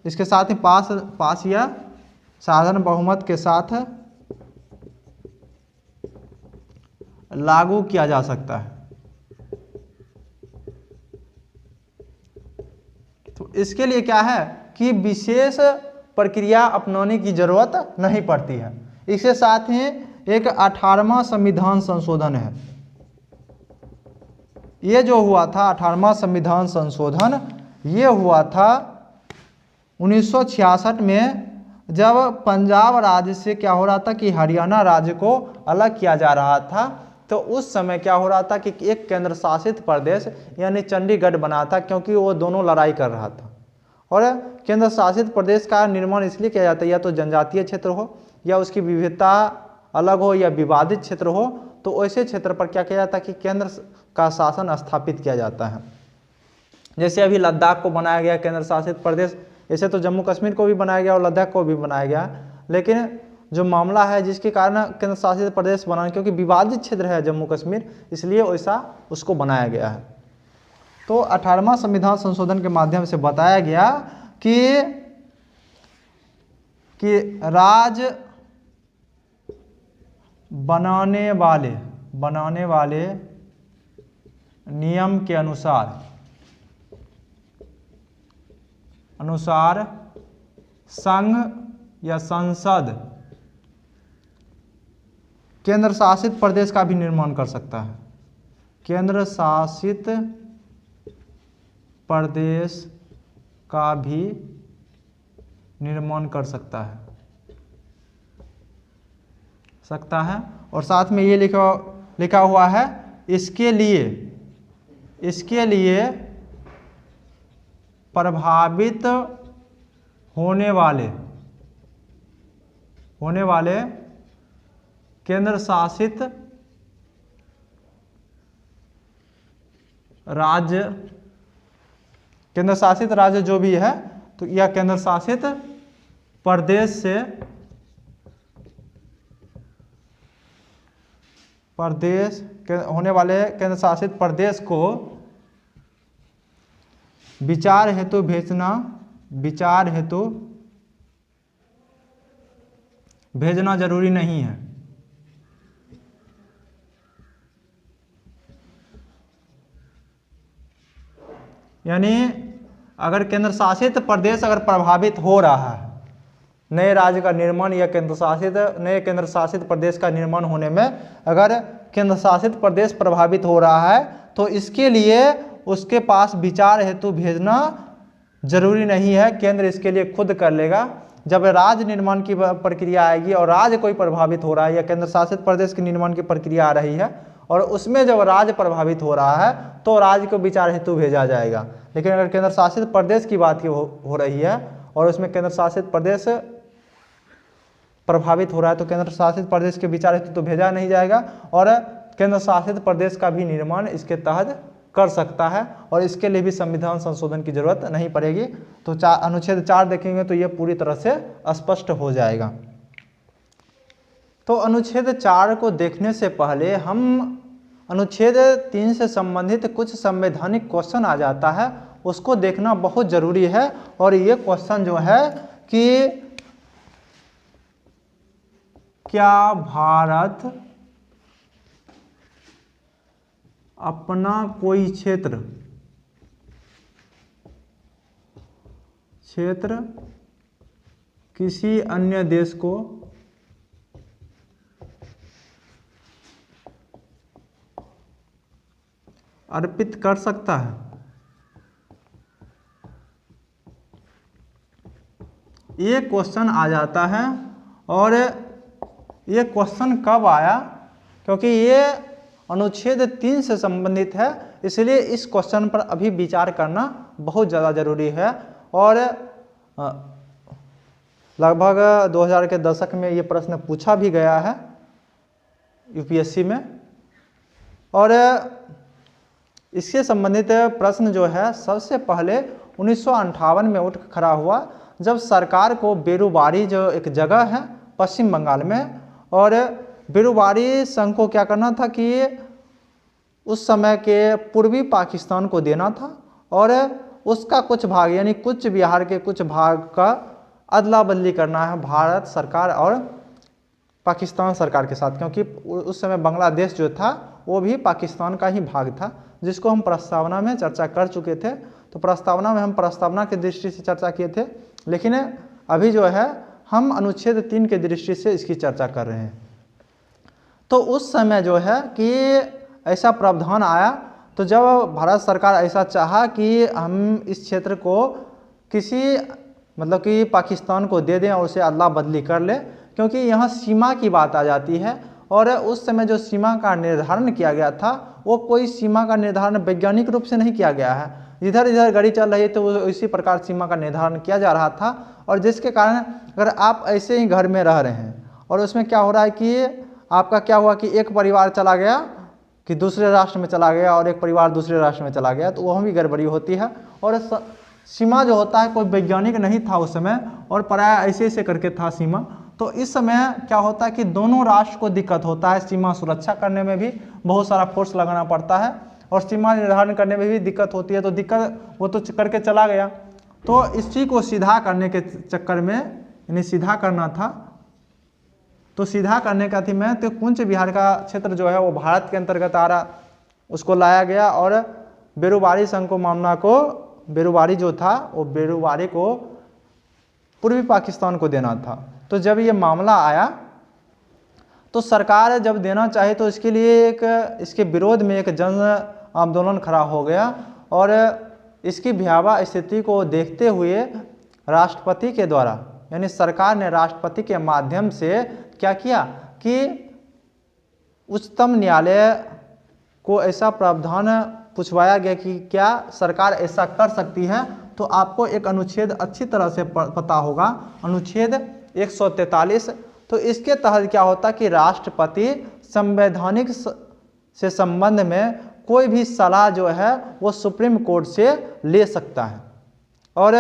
इसके साथ ही पास या साधारण बहुमत के साथ लागू किया जा सकता है। तो इसके लिए क्या है कि विशेष प्रक्रिया अपनाने की जरूरत नहीं पड़ती है। इसके साथ ही एक 18वां संविधान संशोधन है। ये जो हुआ था 18वां संविधान संशोधन, ये हुआ था 1966 में, जब पंजाब राज्य से क्या हो रहा था कि हरियाणा राज्य को अलग किया जा रहा था। तो उस समय क्या हो रहा था कि एक केंद्र शासित प्रदेश यानी चंडीगढ़ बना था, क्योंकि वो दोनों लड़ाई कर रहा था। और केंद्र शासित प्रदेश का निर्माण इसलिए किया जाता है, या तो जनजातीय क्षेत्र हो या उसकी विविधता अलग हो या विवादित क्षेत्र हो, तो ऐसे क्षेत्र पर क्या किया जाता है कि केंद्र का शासन स्थापित किया जाता है। जैसे अभी लद्दाख को बनाया गया केंद्र शासित प्रदेश, ऐसे तो जम्मू कश्मीर को भी बनाया गया और लद्दाख को भी बनाया गया, लेकिन जो मामला है जिसके कारण केंद्र शासित प्रदेश बनाना, क्योंकि विवादित क्षेत्र है जम्मू कश्मीर, इसलिए वैसा उसको बनाया गया है। तो 18वां संविधान संशोधन के माध्यम से बताया गया कि राज्य बनाने वाले नियम के अनुसार संघ या संसद केंद्र शासित प्रदेश का भी निर्माण कर सकता है। केंद्र शासित प्रदेश का भी निर्माण कर सकता है। और साथ में ये लिखा हुआ है, इसके लिए प्रभावित होने वाले केंद्र शासित राज्य जो भी है, तो यह केंद्र शासित प्रदेश से होने वाले केंद्र शासित प्रदेश को विचार हेतु भेजना जरूरी नहीं है। यानी अगर केंद्र शासित प्रदेश अगर प्रभावित हो रहा है, नए राज्य का निर्माण या नए केंद्र शासित प्रदेश का निर्माण होने में अगर केंद्र शासित प्रदेश प्रभावित हो रहा है, तो इसके लिए उसके पास विचार हेतु भेजना जरूरी नहीं है, केंद्र इसके लिए खुद कर लेगा। जब राज्य निर्माण की प्रक्रिया आएगी और राज्य कोई प्रभावित हो रहा है या केंद्र शासित प्रदेश के निर्माण की प्रक्रिया आ रही है और उसमें जब राज्य प्रभावित हो रहा है तो राज्य को विचार हेतु भेजा जाएगा। लेकिन अगर केंद्र शासित प्रदेश की बात हो रही है और उसमें केंद्र शासित प्रदेश प्रभावित हो रहा है तो केंद्र शासित प्रदेश के विचार हेतु तो भेजा नहीं जाएगा और केंद्र शासित प्रदेश का भी निर्माण इसके तहत कर सकता है और इसके लिए भी संविधान संशोधन की जरूरत नहीं पड़ेगी। तो अनुच्छेद 4 देखेंगे तो ये पूरी तरह से स्पष्ट हो जाएगा। तो अनुच्छेद 4 को देखने से पहले हम अनुच्छेद 3 से संबंधित कुछ संवैधानिक क्वेश्चन आ जाता है, उसको देखना बहुत जरूरी है। और ये क्वेश्चन जो है कि क्या भारत अपना कोई क्षेत्र किसी अन्य देश को अर्पित कर सकता है? ये क्वेश्चन आ जाता है। और ये क्वेश्चन कब आया? क्योंकि ये अनुच्छेद 3 से संबंधित है, इसलिए इस क्वेश्चन पर अभी विचार करना बहुत ज़्यादा जरूरी है। और लगभग 2000 के दशक में ये प्रश्न पूछा भी गया है यूपीएससी में। और इससे संबंधित प्रश्न जो है सबसे पहले 1958 में उठ खड़ा हुआ, जब सरकार को बेरुबारी जो एक जगह है पश्चिम बंगाल में, और बेरुबारी संघ को क्या करना था कि उस समय के पूर्वी पाकिस्तान को देना था और उसका कुछ भाग यानी कुछ बिहार के कुछ भाग का अदला बदली करना है भारत सरकार और पाकिस्तान सरकार के साथ, क्योंकि उस समय बांग्लादेश जो था वो भी पाकिस्तान का ही भाग था, जिसको हम प्रस्तावना में चर्चा कर चुके थे। तो प्रस्तावना में हम प्रस्तावना की दृष्टि से चर्चा किए थे, लेकिन अभी जो है हम अनुच्छेद 3 के दृष्टि से इसकी चर्चा कर रहे हैं। तो उस समय जो है कि ऐसा प्रावधान आया, तो जब भारत सरकार ऐसा चाहा कि हम इस क्षेत्र को किसी मतलब कि पाकिस्तान को दे दें और उसे अदला बदली कर ले, क्योंकि यहाँ सीमा की बात आ जाती है। और उस समय जो सीमा का निर्धारण किया गया था वो कोई सीमा का निर्धारण वैज्ञानिक रूप से नहीं किया गया है, इधर इधर गाड़ी चल रही है तो इसी प्रकार सीमा का निर्धारण किया जा रहा था। और जिसके कारण अगर आप ऐसे ही घर में रह रहे हैं और उसमें क्या हो रहा है कि आपका क्या हुआ कि एक परिवार चला गया कि दूसरे राष्ट्र में चला गया और एक परिवार दूसरे राष्ट्र में चला गया, तो वह भी गड़बड़ी होती है। और सीमा जो होता है कोई वैज्ञानिक नहीं था उस समय, और प्राय ऐसे ऐसे करके था सीमा। तो इस समय क्या होता है कि दोनों राष्ट्र को दिक्कत होता है, सीमा सुरक्षा करने में भी बहुत सारा फोर्स लगाना पड़ता है और सीमा निर्धारण करने में भी दिक्कत होती है। तो दिक्कत वो तो करके चला गया, तो इसी को सीधा करने के चक्कर में, यानी सीधा करना था, तो सीधा करने का थी मैं, तो कुंच बिहार का क्षेत्र जो है वो भारत के अंतर्गत आ रहा, उसको लाया गया। और बेरुबारी संघ को मामला को, बेरुबारी जो था वो बेरुबारी को पूर्वी पाकिस्तान को देना था। तो जब ये मामला आया तो सरकार जब देना चाहे तो इसके लिए इसके विरोध में एक जन आंदोलन खड़ा हो गया। और इसकी भयावह स्थिति को देखते हुए राष्ट्रपति के द्वारा, यानी सरकार ने राष्ट्रपति के माध्यम से क्या किया कि उच्चतम न्यायालय को ऐसा प्रावधान पूछवाया गया कि क्या सरकार ऐसा कर सकती है तो आपको एक अनुच्छेद अच्छी तरह से पता होगा, अनुच्छेद 143। तो इसके तहत क्या होता कि राष्ट्रपति संवैधानिक से संबंध में कोई भी सलाह जो है वो सुप्रीम कोर्ट से ले सकता है, और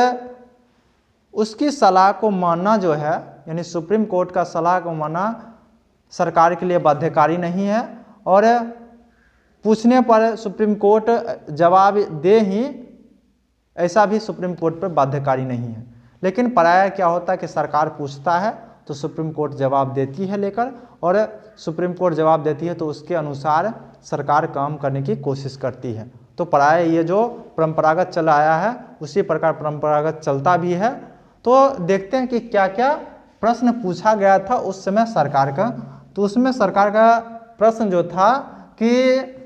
उसकी सलाह को मानना जो है, यानी सुप्रीम कोर्ट का सलाह को मानना सरकार के लिए बाध्यकारी नहीं है, और पूछने पर सुप्रीम कोर्ट जवाब दे ही, ऐसा भी सुप्रीम कोर्ट पर बाध्यकारी नहीं है। लेकिन प्रायः क्या होता है कि सरकार पूछता है तो सुप्रीम कोर्ट जवाब देती है लेकर, और सुप्रीम कोर्ट जवाब देती है तो उसके अनुसार सरकार काम करने की कोशिश करती है। तो प्रायः ये जो परंपरागत चला आया है उसी प्रकार परंपरागत चलता भी है। तो देखते हैं कि क्या क्या प्रश्न पूछा गया था उस समय सरकार का। तो उसमें सरकार का प्रश्न जो था कि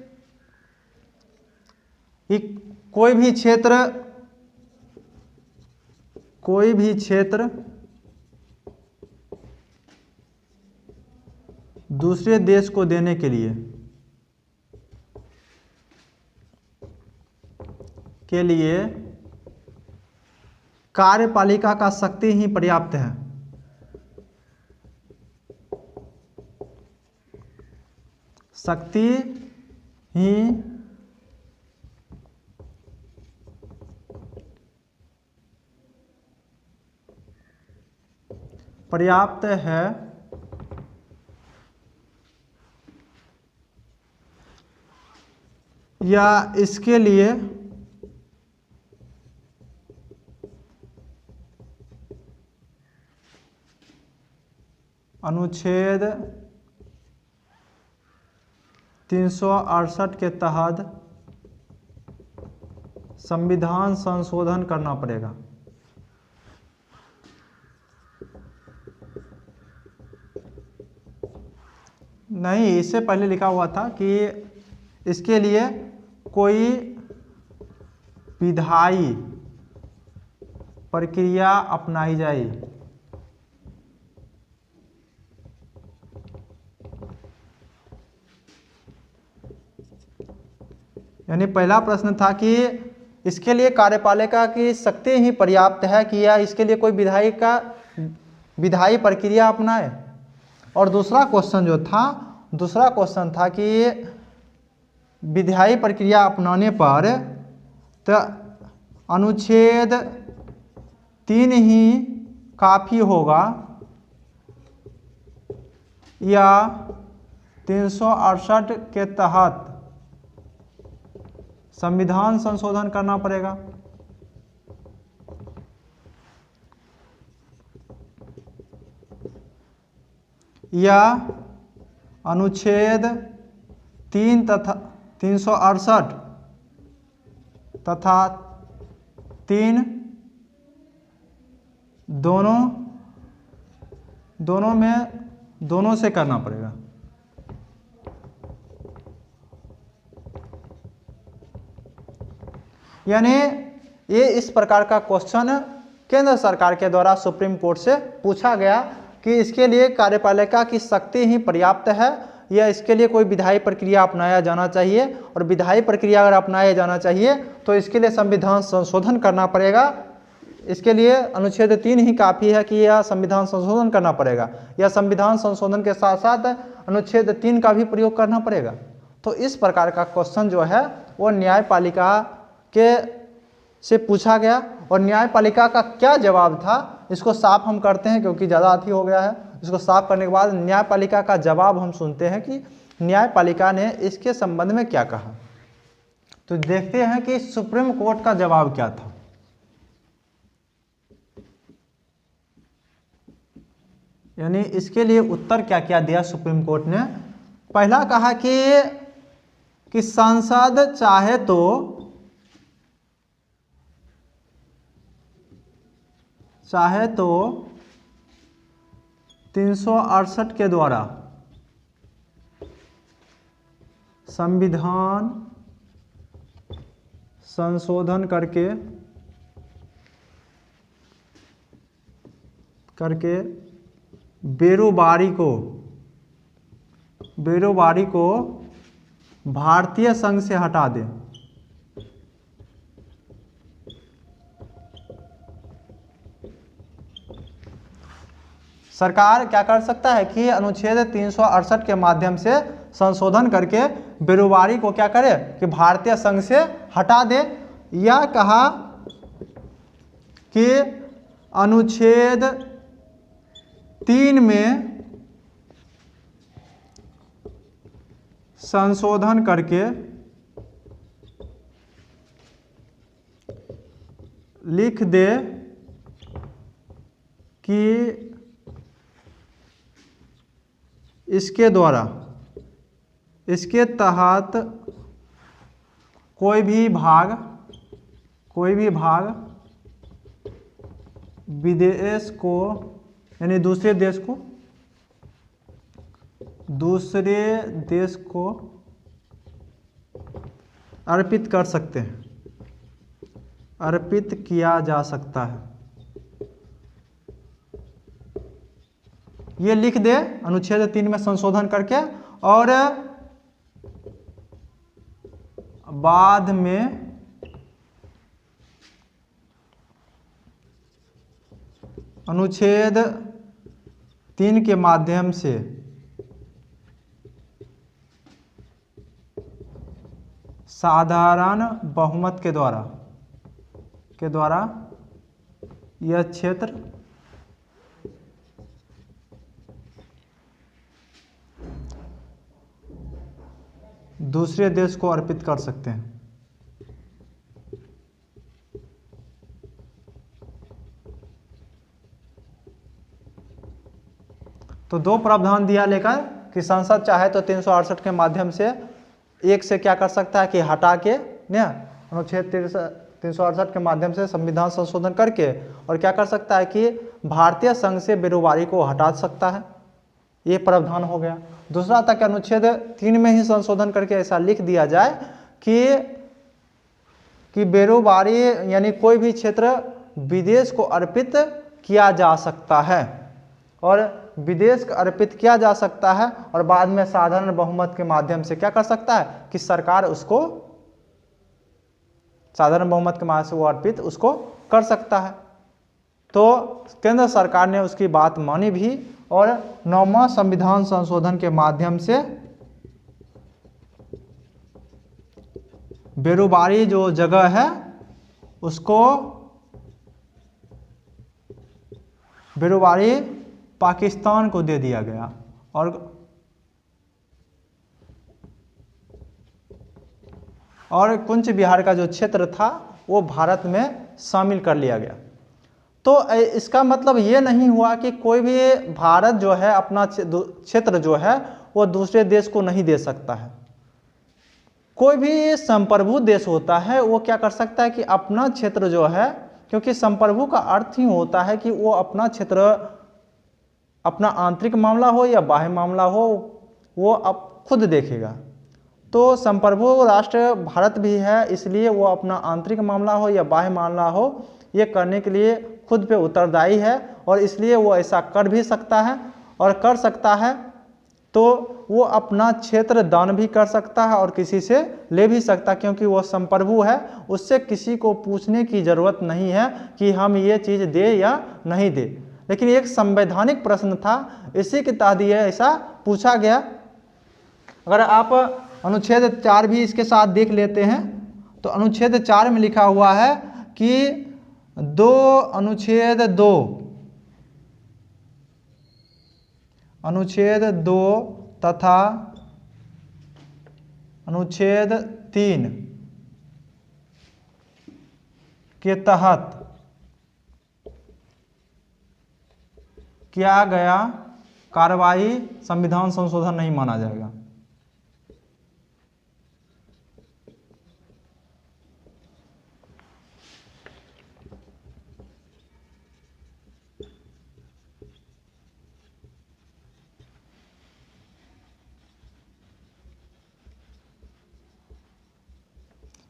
कोई भी क्षेत्र दूसरे देश को देने के लिए कार्यपालिका का शक्ति ही पर्याप्त है। शक्ति ही पर्याप्त है या इसके लिए अनुच्छेद 368 के तहत संविधान संशोधन करना पड़ेगा। नहीं, इससे पहले लिखा हुआ था कि इसके लिए कोई विधायी प्रक्रिया अपनाई जाए। यानी पहला प्रश्न था कि इसके लिए कार्यपालिका की शक्ति ही पर्याप्त है कि या इसके लिए कोई विधायी प्रक्रिया अपनाए। और दूसरा क्वेश्चन था कि विधायी प्रक्रिया अपनाने पर तो अनुच्छेद 3 ही काफ़ी होगा या 368 के तहत संविधान संशोधन करना पड़ेगा। या अनुच्छेद 3 तथा 368 तथा 3 दोनों से करना पड़ेगा। यानी ये इस प्रकार का क्वेश्चन केंद्र सरकार के द्वारा सुप्रीम कोर्ट से पूछा गया कि इसके लिए कार्यपालिका की शक्ति ही पर्याप्त है या इसके लिए कोई विधायी प्रक्रिया अपनाया जाना चाहिए, और विधायी प्रक्रिया अगर अपनाया जाना चाहिए तो इसके लिए संविधान संशोधन करना पड़ेगा। इसके लिए अनुच्छेद 3 ही काफ़ी है कि यह संविधान संशोधन करना पड़ेगा, या संविधान संशोधन के साथ साथ अनुच्छेद 3 का भी प्रयोग करना पड़ेगा। तो इस प्रकार का क्वेश्चन जो है वो न्यायपालिका से पूछा गया, और न्यायपालिका का क्या जवाब था इसको साफ हम करते हैं क्योंकि ज़्यादा अति हो गया है। इसको साफ करने के बाद न्यायपालिका का जवाब हम सुनते हैं कि न्यायपालिका ने इसके संबंध में क्या कहा। तो देखते हैं कि सुप्रीम कोर्ट का जवाब क्या था। यानी इसके लिए उत्तर क्या क्या दिया सुप्रीम कोर्ट ने। पहला कहा कि संसद चाहे तो चाहे तो 368 के द्वारा संविधान संशोधन करके बेरोबारी को भारतीय संघ से हटा दे। सरकार क्या कर सकता है कि अनुच्छेद 368 के माध्यम से संशोधन करके बेरोजगारी को क्या करे कि भारतीय संघ से हटा दे, या कहा कि अनुच्छेद 3 में संशोधन करके लिख दे कि इसके द्वारा, इसके तहत कोई भी भाग विदेश को यानी दूसरे देश को अर्पित कर सकते हैं, अर्पित किया जा सकता है। ये लिख दे अनुच्छेद 3 में संशोधन करके, और बाद में अनुच्छेद 3 के माध्यम से साधारण बहुमत के द्वारा यह क्षेत्र दूसरे देश को अर्पित कर सकते हैं। तो दो प्रावधान दिया लेकर कि संसद चाहे तो 368 के माध्यम से एक से क्या कर सकता है कि हटा के न अनुच्छेद 368 के माध्यम से संविधान संशोधन करके, और क्या कर सकता है कि भारतीय संघ से बेरोजगारी को हटा सकता है। ये प्रावधान हो गया। दूसरा था कि अनुच्छेद 3 में ही संशोधन करके ऐसा लिख दिया जाए कि बेरोजगारी यानी कोई भी क्षेत्र विदेश को अर्पित किया जा सकता है, और विदेश को अर्पित किया जा सकता है, और बाद में साधारण बहुमत के माध्यम से क्या कर सकता है कि सरकार उसको साधारण बहुमत के माध्यम से वो अर्पित उसको कर सकता है। तो केंद्र सरकार ने उसकी बात मानी भी, और 9वां संविधान संशोधन के माध्यम से बेरोजगारी जो जगह है उसको बेरोजगारी पाकिस्तान को दे दिया गया, और कुंच बिहार का जो क्षेत्र था वो भारत में शामिल कर लिया गया। तो इसका मतलब ये नहीं हुआ कि कोई भी भारत जो है अपना क्षेत्र जो है वो दूसरे देश को नहीं दे सकता है। कोई भी संप्रभु देश होता है वो क्या कर सकता है कि अपना क्षेत्र जो है, क्योंकि संप्रभु का अर्थ ही होता है कि वो अपना क्षेत्र, अपना आंतरिक मामला हो या बाह्य मामला हो, वो अब खुद देखेगा। तो संप्रभु राष्ट्र भारत भी है, इसलिए वो अपना आंतरिक मामला हो या बाह्य मामला हो ये करने के लिए खुद पे उत्तरदायी है, और इसलिए वो ऐसा कर भी सकता है, और कर सकता है तो वो अपना क्षेत्र दान भी कर सकता है और किसी से ले भी सकता है, क्योंकि वो संप्रभु है। उससे किसी को पूछने की ज़रूरत नहीं है कि हम ये चीज़ दे या नहीं दे। लेकिन एक संवैधानिक प्रश्न था, इसी के तहत ये ऐसा पूछा गया। अगर आप अनुच्छेद 4 भी इसके साथ देख लेते हैं तो अनुच्छेद 4 में लिखा हुआ है कि अनुच्छेद 2 तथा अनुच्छेद 3 के तहत किया गया कार्रवाई संविधान संशोधन नहीं माना जाएगा।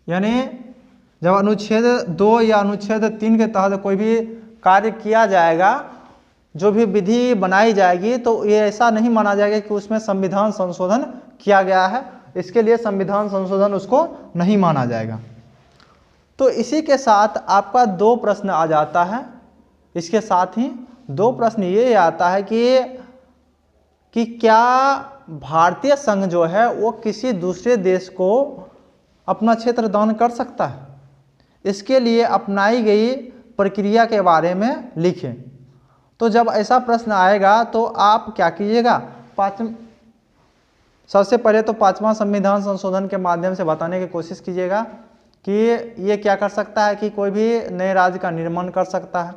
यानी जब अनुच्छेद 2 या अनुच्छेद 3 के तहत कोई भी कार्य किया जाएगा, जो भी विधि बनाई जाएगी, तो ये ऐसा नहीं माना जाएगा कि उसमें संविधान संशोधन किया गया है। इसके लिए संविधान संशोधन उसको नहीं माना जाएगा। तो इसी के साथ आपका 2 प्रश्न आ जाता है इसके साथ ही। दो प्रश्न ये आता है कि क्या भारतीय संघ जो है वो किसी दूसरे देश को अपना क्षेत्र दान कर सकता है? इसके लिए अपनाई गई प्रक्रिया के बारे में लिखें। तो जब ऐसा प्रश्न आएगा तो आप क्या कीजिएगा, सबसे पहले तो 5वां संविधान संशोधन के माध्यम से बताने की कोशिश कीजिएगा कि ये क्या कर सकता है कि कोई भी नए राज्य का निर्माण कर सकता है।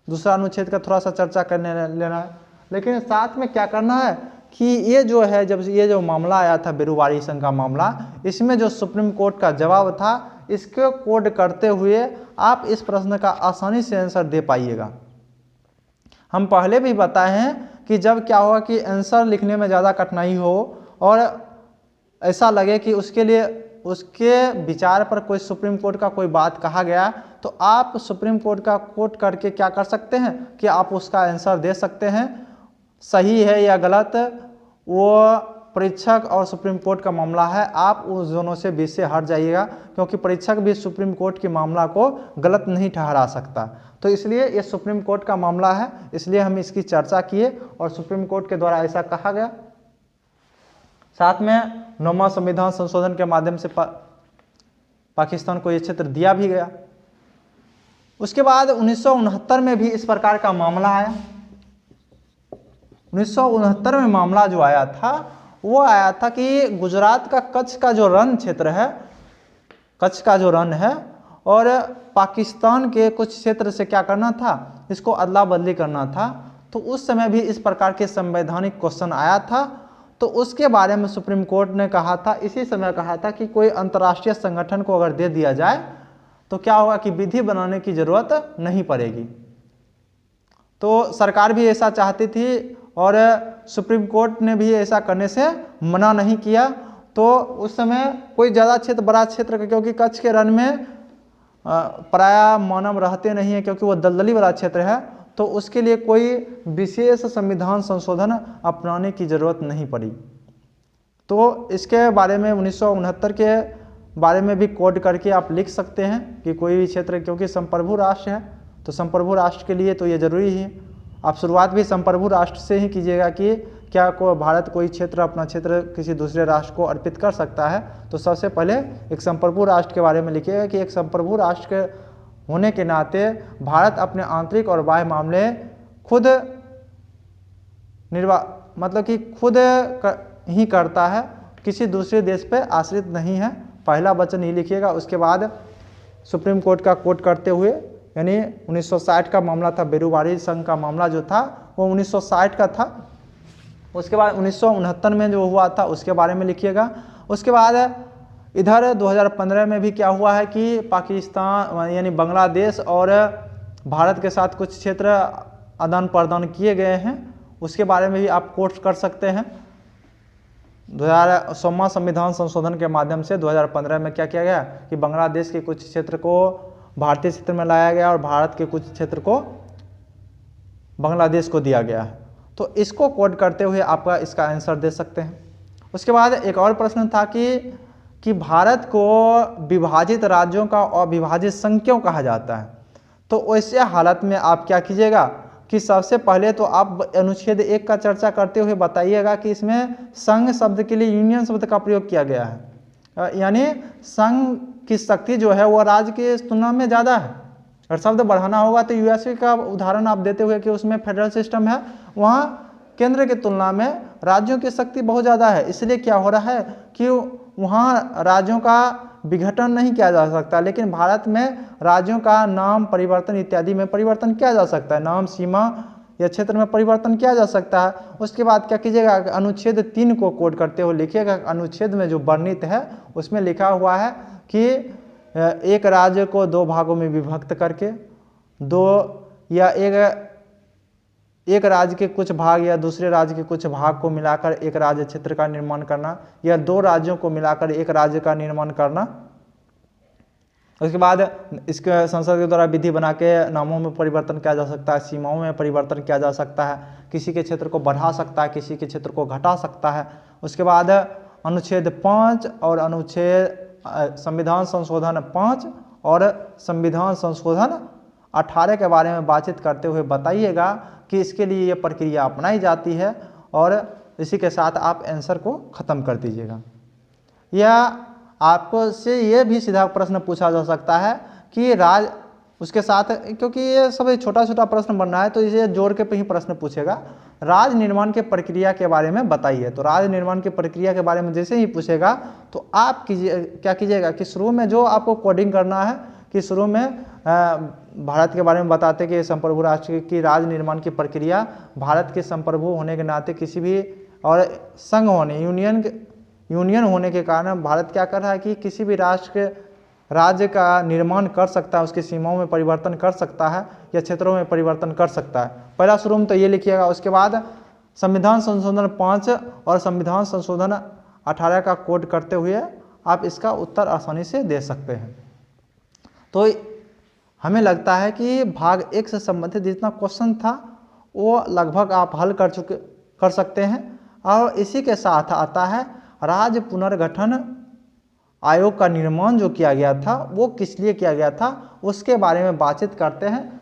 दूसरा अनुच्छेद का थोड़ा सा चर्चा करने लेना है, लेकिन साथ में क्या करना है कि ये जो है, जब ये जो मामला आया था बेरुवारी संघ का मामला, इसमें जो सुप्रीम कोर्ट का जवाब था, इसको कोड करते हुए आप इस प्रश्न का आसानी से आंसर दे पाइएगा। हम पहले भी बताए हैं कि जब क्या होगा कि आंसर लिखने में ज़्यादा कठिनाई हो और ऐसा लगे कि उसके लिए उसके विचार पर कोई सुप्रीम कोर्ट का कोई बात कहा गया, तो आप सुप्रीम कोर्ट का कोट करके क्या कर सकते हैं कि आप उसका आंसर दे सकते हैं। सही है या गलत वो परीक्षक और सुप्रीम कोर्ट का मामला है, आप उस दोनों से बीच से हट जाइएगा, क्योंकि परीक्षक भी सुप्रीम कोर्ट के मामला को गलत नहीं ठहरा सकता। तो इसलिए ये सुप्रीम कोर्ट का मामला है, इसलिए हम इसकी चर्चा किए और सुप्रीम कोर्ट के द्वारा ऐसा कहा गया। साथ में 9वां संविधान संशोधन के माध्यम से पाकिस्तान को ये क्षेत्र दिया भी गया। उसके बाद 1969 में भी इस प्रकार का मामला आया। 1969 में मामला जो आया था वो आया था कि गुजरात का कच्छ का जो रण क्षेत्र है, कच्छ का जो रण है, और पाकिस्तान के कुछ क्षेत्र से क्या करना था, इसको अदला बदली करना था। तो उस समय भी इस प्रकार के संवैधानिक क्वेश्चन आया था, तो उसके बारे में सुप्रीम कोर्ट ने कहा था, इसी समय कहा था कि कोई अंतर्राष्ट्रीय संगठन को अगर दे दिया जाए तो क्या होगा कि विधि बनाने की जरूरत नहीं पड़ेगी। तो सरकार भी ऐसा चाहती थी और सुप्रीम कोर्ट ने भी ऐसा करने से मना नहीं किया। तो उस समय कोई ज़्यादा क्षेत्र, बड़ा क्षेत्र, क्योंकि कच्छ के रण में प्राय मानव रहते नहीं है, क्योंकि वो दलदली वाला क्षेत्र है, तो उसके लिए कोई विशेष संविधान संशोधन अपनाने की जरूरत नहीं पड़ी। तो इसके बारे में 1969 के बारे में भी कोड करके आप लिख सकते हैं कि कोई भी क्षेत्र, क्योंकि संप्रभु राष्ट्र है, तो संप्रभु राष्ट्र के लिए तो ये जरूरी है। आप शुरुआत भी संप्रभु राष्ट्र से ही कीजिएगा कि क्या भारत कोई क्षेत्र, अपना क्षेत्र किसी दूसरे राष्ट्र को अर्पित कर सकता है। तो सबसे पहले एक संप्रभु राष्ट्र के बारे में लिखिएगा कि एक संप्रभु राष्ट्र के होने के नाते भारत अपने आंतरिक और बाह्य मामले खुद मतलब कि खुद ही करता है, किसी दूसरे देश पर आश्रित नहीं है। पहला वचन ही लिखिएगा। उसके बाद सुप्रीम कोर्ट का कोट करते हुए, यानी 1960 का मामला था, बेरुवारी संघ का मामला जो था वो 1960 का था। उसके बाद 1969 में जो हुआ था उसके बारे में लिखिएगा। उसके बाद इधर 2015 में भी क्या हुआ है कि पाकिस्तान यानी बांग्लादेश और भारत के साथ कुछ क्षेत्र आदान प्रदान किए गए हैं, उसके बारे में भी आप कोट कर सकते हैं। 2016वां संविधान संशोधन के माध्यम से 2015 में क्या किया गया कि बांग्लादेश के कुछ क्षेत्र को भारतीय क्षेत्र में लाया गया और भारत के कुछ क्षेत्र को बांग्लादेश को दिया गया है। तो इसको कोड करते हुए आपका इसका आंसर दे सकते हैं। उसके बाद एक और प्रश्न था कि भारत को विभाजित राज्यों का अविभाजित संघ क्यों कहा जाता है। तो वैसे हालत में आप क्या कीजिएगा कि सबसे पहले तो आप अनुच्छेद 1 का चर्चा करते हुए बताइएगा कि इसमें संघ शब्द के लिए यूनियन शब्द का प्रयोग किया गया है, यानी संघ की शक्ति जो है वो राज्य की तुलना में ज़्यादा है। अगर शब्द बढ़ाना होगा तो यूएसए का उदाहरण आप देते हुए कि उसमें फेडरल सिस्टम है, वहाँ केंद्र की तुलना में राज्यों की शक्ति बहुत ज़्यादा है। इसलिए क्या हो रहा है कि वहाँ राज्यों का विघटन नहीं किया जा सकता, लेकिन भारत में राज्यों का नाम परिवर्तन इत्यादि में परिवर्तन किया जा सकता है, नाम, सीमा या क्षेत्र में परिवर्तन किया जा सकता है। उसके बाद क्या कीजिएगा, अनुच्छेद 3 को कोड करते हुए लिखिएगा। अनुच्छेद में जो वर्णित है उसमें लिखा हुआ है कि एक राज्य को 2 भागों में विभक्त करके एक राज्य के कुछ भाग या दूसरे राज्य के कुछ भाग को मिलाकर एक राज्य क्षेत्र का निर्माण करना, या 2 राज्यों को मिलाकर एक राज्य का निर्माण करना। उसके बाद इसके संसद के द्वारा विधि बना के नामों में परिवर्तन किया जा सकता है, सीमाओं में परिवर्तन किया जा सकता है, किसी के क्षेत्र को बढ़ा सकता है, किसी के क्षेत्र को घटा सकता है। उसके बाद अनुच्छेद 5 और अनुच्छेद संविधान संशोधन 5 और संविधान संशोधन 18 के बारे में बातचीत करते हुए बताइएगा कि इसके लिए ये प्रक्रिया अपनाई जाती है, और इसी के साथ आप आंसर को ख़त्म कर दीजिएगा। या आपको से ये भी सीधा प्रश्न पूछा जा सकता है कि राज उसके साथ, क्योंकि ये सब छोटा छोटा प्रश्न बन रहा है तो इसे जोड़ के ही प्रश्न पूछेगा, राज निर्माण के प्रक्रिया के बारे में बताइए। तो राज निर्माण की प्रक्रिया के बारे में जैसे ही पूछेगा तो आप क्या कीजिएगा कि शुरू में जो आपको कोडिंग करना है कि शुरू में भारत के बारे में बताते कि संप्रभु राष्ट्र की राज निर्माण की प्रक्रिया भारत के संप्रभु होने के नाते किसी भी और संघ होने यूनियन होने के कारण भारत क्या कर रहा है कि किसी भी राष्ट्र के राज्य का निर्माण कर सकता है, उसकी सीमाओं में परिवर्तन कर सकता है या क्षेत्रों में परिवर्तन कर सकता है। पहला शुरू में तो ये लिखिएगा। उसके बाद संविधान संशोधन 5 और संविधान संशोधन 18 का कोड करते हुए आप इसका उत्तर आसानी से दे सकते हैं। तो हमें लगता है कि भाग 1 से संबंधित जितना क्वेश्चन था वो लगभग आप हल कर सकते हैं। और इसी के साथ आता है राज्य पुनर्गठन आयोग का निर्माण जो किया गया था वो किस लिए किया गया था उसके बारे में बातचीत करते हैं।